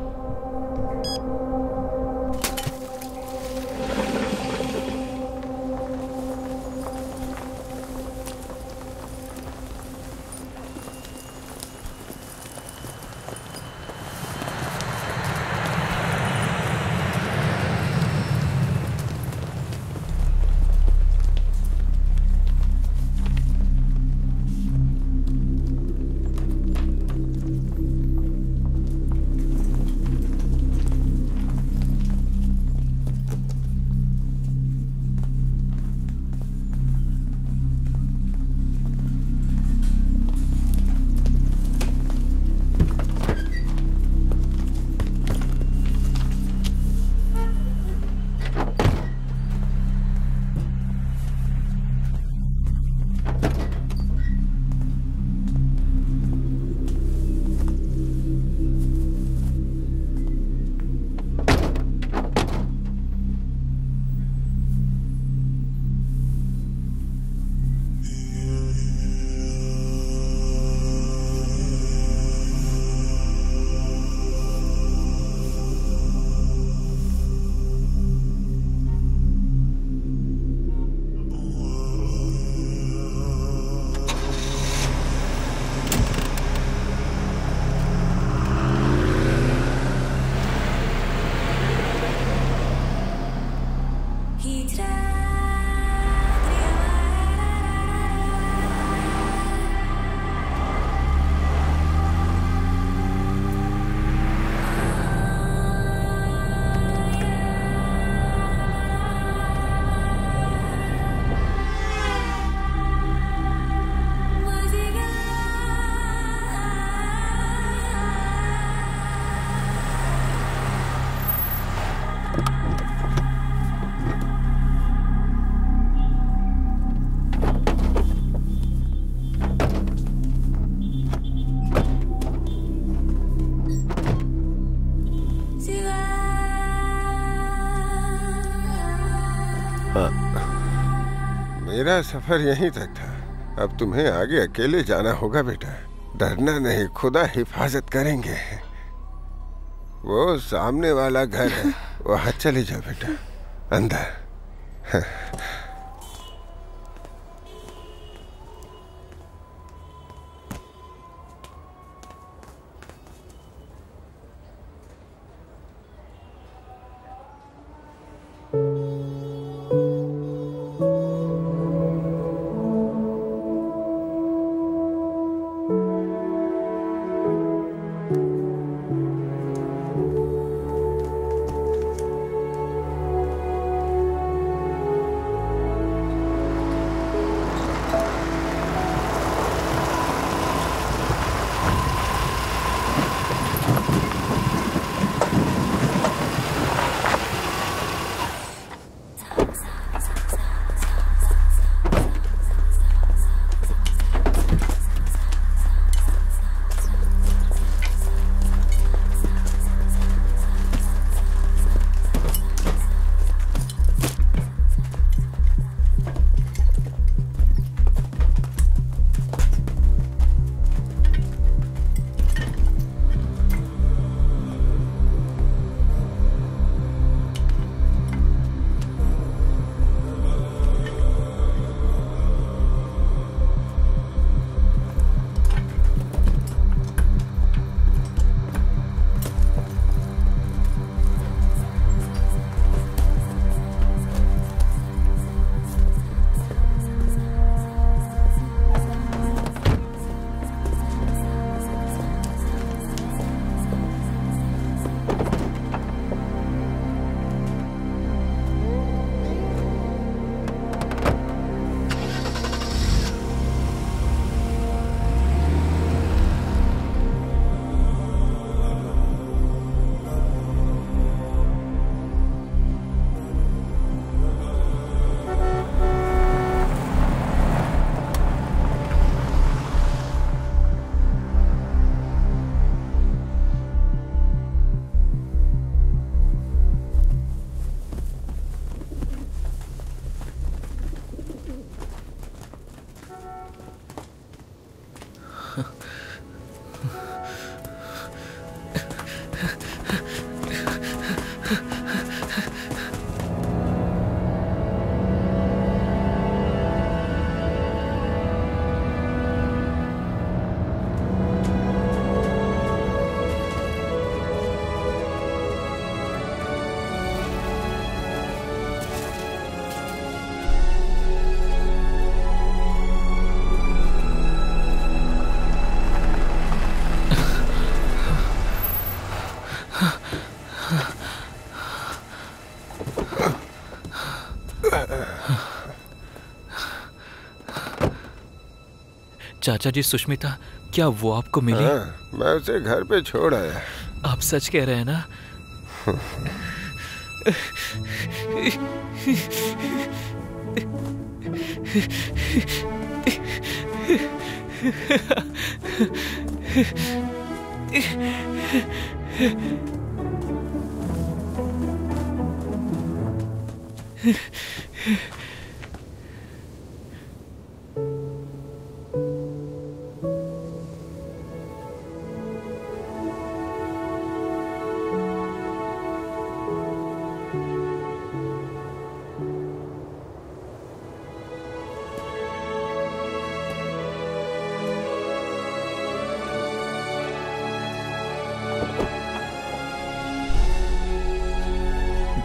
मेरा सफर यहीं तक था। अब तुम्हें आगे अकेले जाना होगा बेटा। डरना नहीं, खुदा हिफाजत करेंगे। वो सामने वाला घर है, वहां चले जाओ बेटा, अंदर। चाचा जी, सुष्मिता, क्या वो आपको मिली? मैं उसे घर पे छोड़ आया। आप सच कह रहे हैं ना?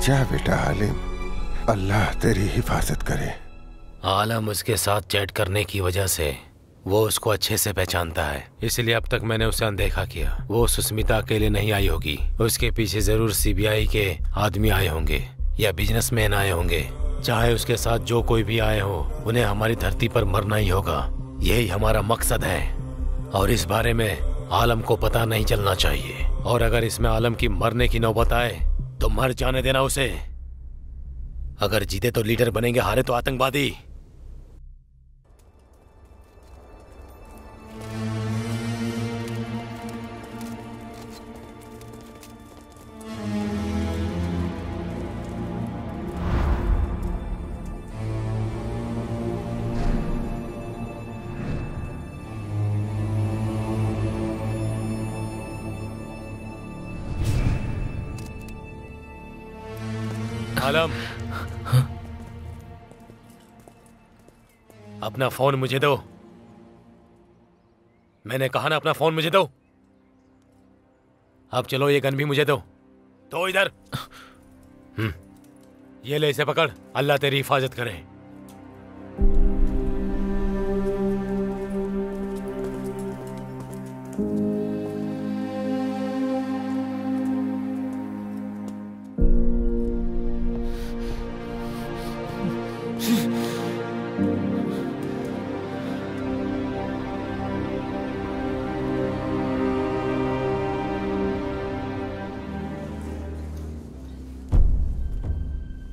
जा बेटा आलिम, अल्लाह तेरी हिफाजत करे। आलम उसके साथ चैट करने की वजह से वो उसको अच्छे से पहचानता है, इसलिए अब तक मैंने उसे अनदेखा किया। वो सुष्मिता अकेले नहीं आई होगी, उसके पीछे जरूर सीबीआई के आदमी आए होंगे या बिजनेसमैन आए होंगे। चाहे उसके साथ जो कोई भी आए हो, उन्हें हमारी धरती पर मरना ही होगा। यही हमारा मकसद है और इस बारे में आलम को पता नहीं चलना चाहिए। और अगर इसमें आलम की मरने की नौबत आए तो मर जाने देना उसे। अगर जीते तो लीडर बनेंगे, हारे तो आतंकवादी। आलम, अपना फोन मुझे दो। मैंने कहा ना, अपना फोन मुझे दो। अब चलो, ये गन भी मुझे दो। तो इधर ये ले, इसे पकड़। अल्लाह तेरी हिफाजत करे।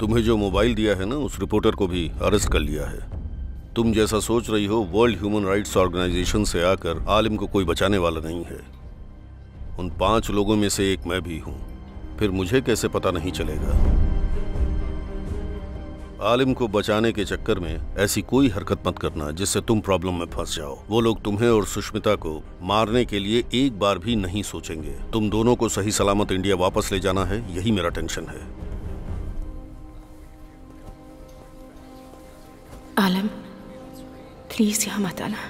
तुम्हें जो मोबाइल दिया है ना, उस रिपोर्टर को भी अरेस्ट कर लिया है। तुम जैसा सोच रही हो, वर्ल्ड ह्यूमन राइट्स ऑर्गेनाइजेशन से आकर आलिम को कोई बचाने वाला नहीं है। उन 5 लोगों में से एक मैं भी हूं। फिर मुझे कैसे पता नहीं चलेगा? आलिम को बचाने के चक्कर में ऐसी कोई हरकत मत करना जिससे तुम प्रॉब्लम में फंस जाओ। वो लोग तुम्हें और सुष्मिता को मारने के लिए एक बार भी नहीं सोचेंगे। तुम दोनों को सही सलामत इंडिया वापस ले जाना है, यही मेरा टेंशन है। आलम, प्लीज यहाँ मत आना।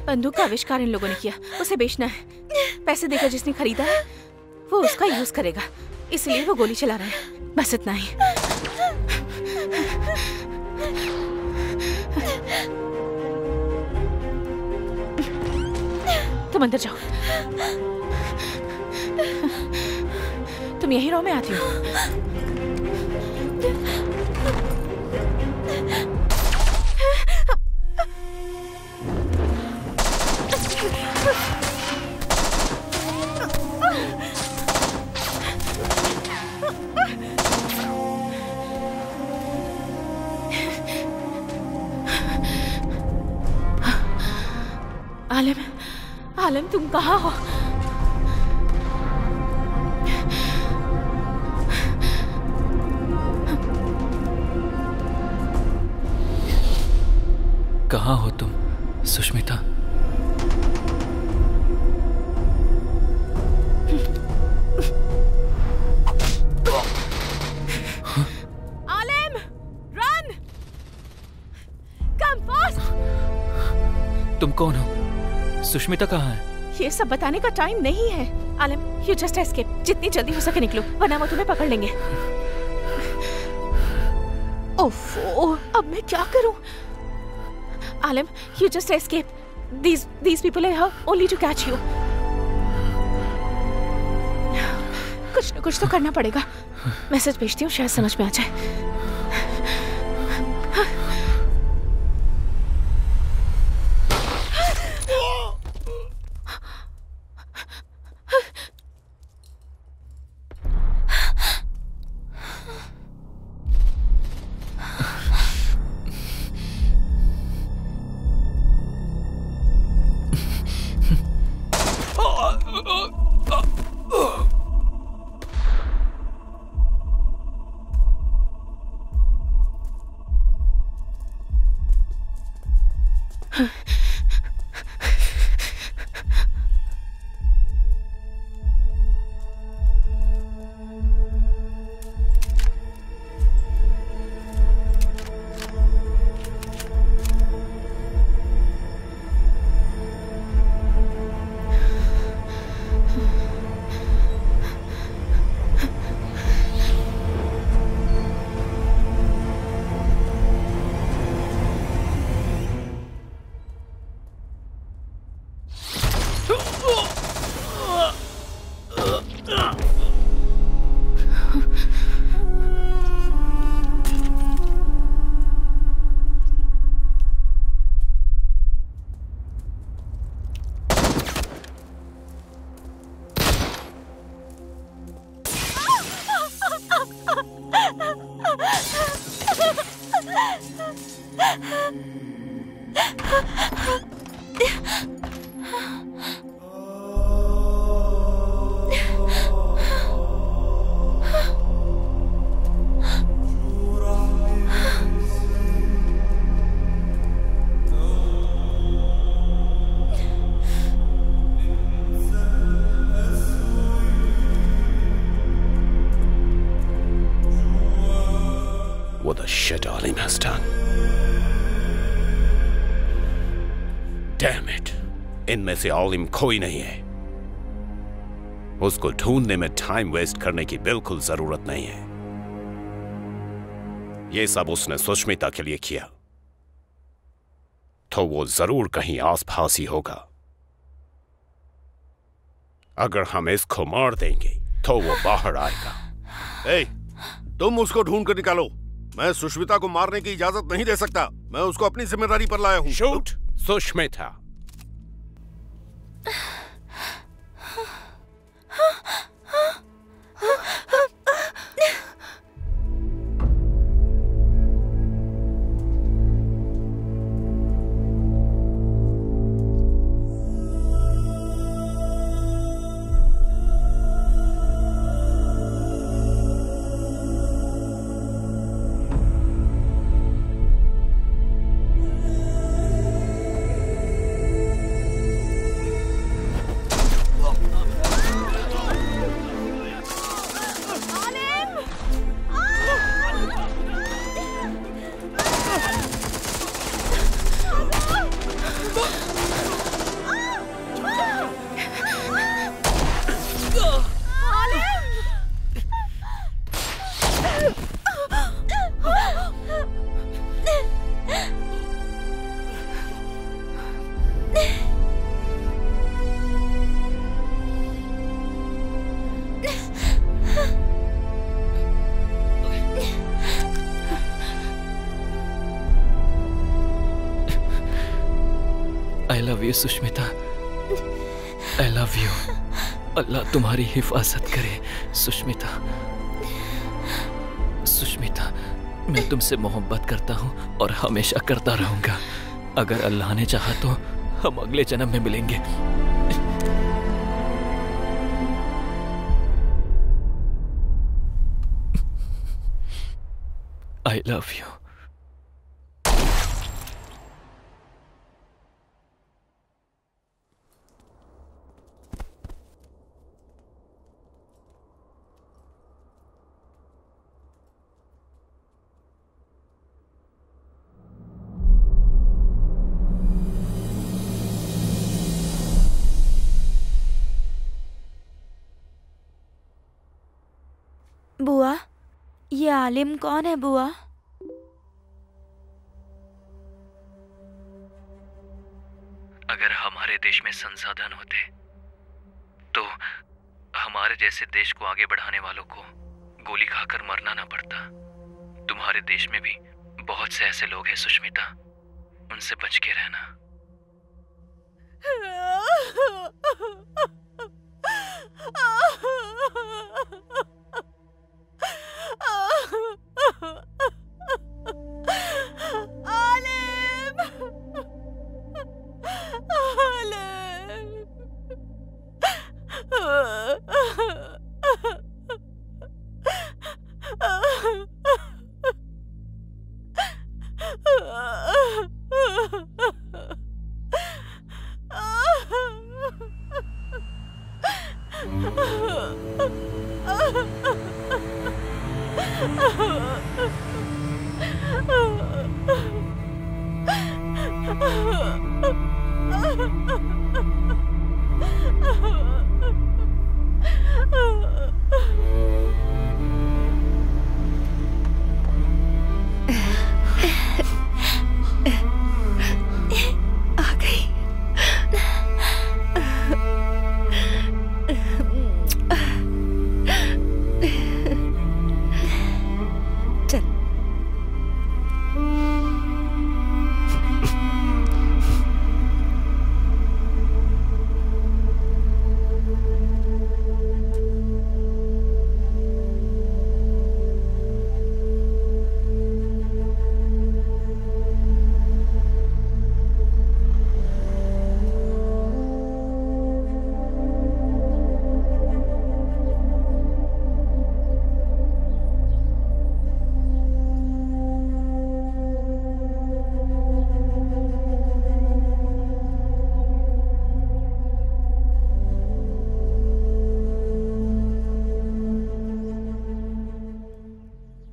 बंदूक का आविष्कार इन लोगों ने किया, उसे बेचना है। पैसे देकर जिसने खरीदा है वो उसका यूज करेगा, इसलिए वो गोली चला रहे हैं। बस इतना ही। तुम अंदर जाओ। तुम यहीं रहो, मैं आती हूँ। आलम, आलम तुम कहाँ हो? कहाँ हो तुम सुष्मिता? तुम कौन हो? सुष्मिता कहाँ है? ये सब बताने का टाइम नहीं है। आलम, यू जस्ट एस्केप। जितनी जल्दी हो सके निकलो, वरना वो तुम्हें पकड़ लेंगे। ओफो, अब मैं क्या करूं? Alam, you just escape. These people are here only to catch you. कुछ न कुछ तो करना पड़ेगा। मैसेज भेजती हूँ, शायद समझ में आ जाए। What the shit Alim has done? Damn it! इनमें से आलिम कोई नहीं है। उसको ढूंढने में टाइम वेस्ट करने की बिल्कुल जरूरत नहीं है। ये सब उसने सुष्मिता के लिए किया, तो वो जरूर कहीं आसपास ही होगा। अगर हम इसको मार देंगे तो वो बाहर आएगा। ए, तुम उसको ढूंढ कर निकालो। मैं सुष्मिता को मारने की इजाजत नहीं दे सकता। मैं उसको अपनी जिम्मेदारी पर लाया हूं। Shoot Sushmita. I love you, Sushmita. I love you। अल्लाह तुम्हारी हिफाजत करे सुष्मिता। सुष्मिता, मैं तुमसे मोहब्बत करता हूँ और हमेशा करता रहूंगा। अगर अल्लाह ने चाहा तो हम अगले जन्म में मिलेंगे। I love you। बुआ, ये आलिम कौन है बुआ? अगर हमारे देश में संसाधन होते तो हमारे जैसे देश को आगे बढ़ाने वालों को गोली खाकर मरना ना पड़ता। तुम्हारे देश में भी बहुत से ऐसे लोग हैं सुष्मिता, उनसे बच के रहना।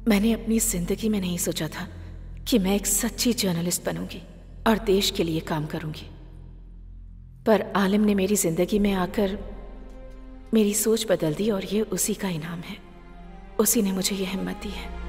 मैंने अपनी जिंदगी में नहीं सोचा था कि मैं एक सच्ची जर्नलिस्ट बनूंगी और देश के लिए काम करूंगी, पर आलिम ने मेरी जिंदगी में आकर मेरी सोच बदल दी और ये उसी का इनाम है। उसी ने मुझे ये हिम्मत दी है।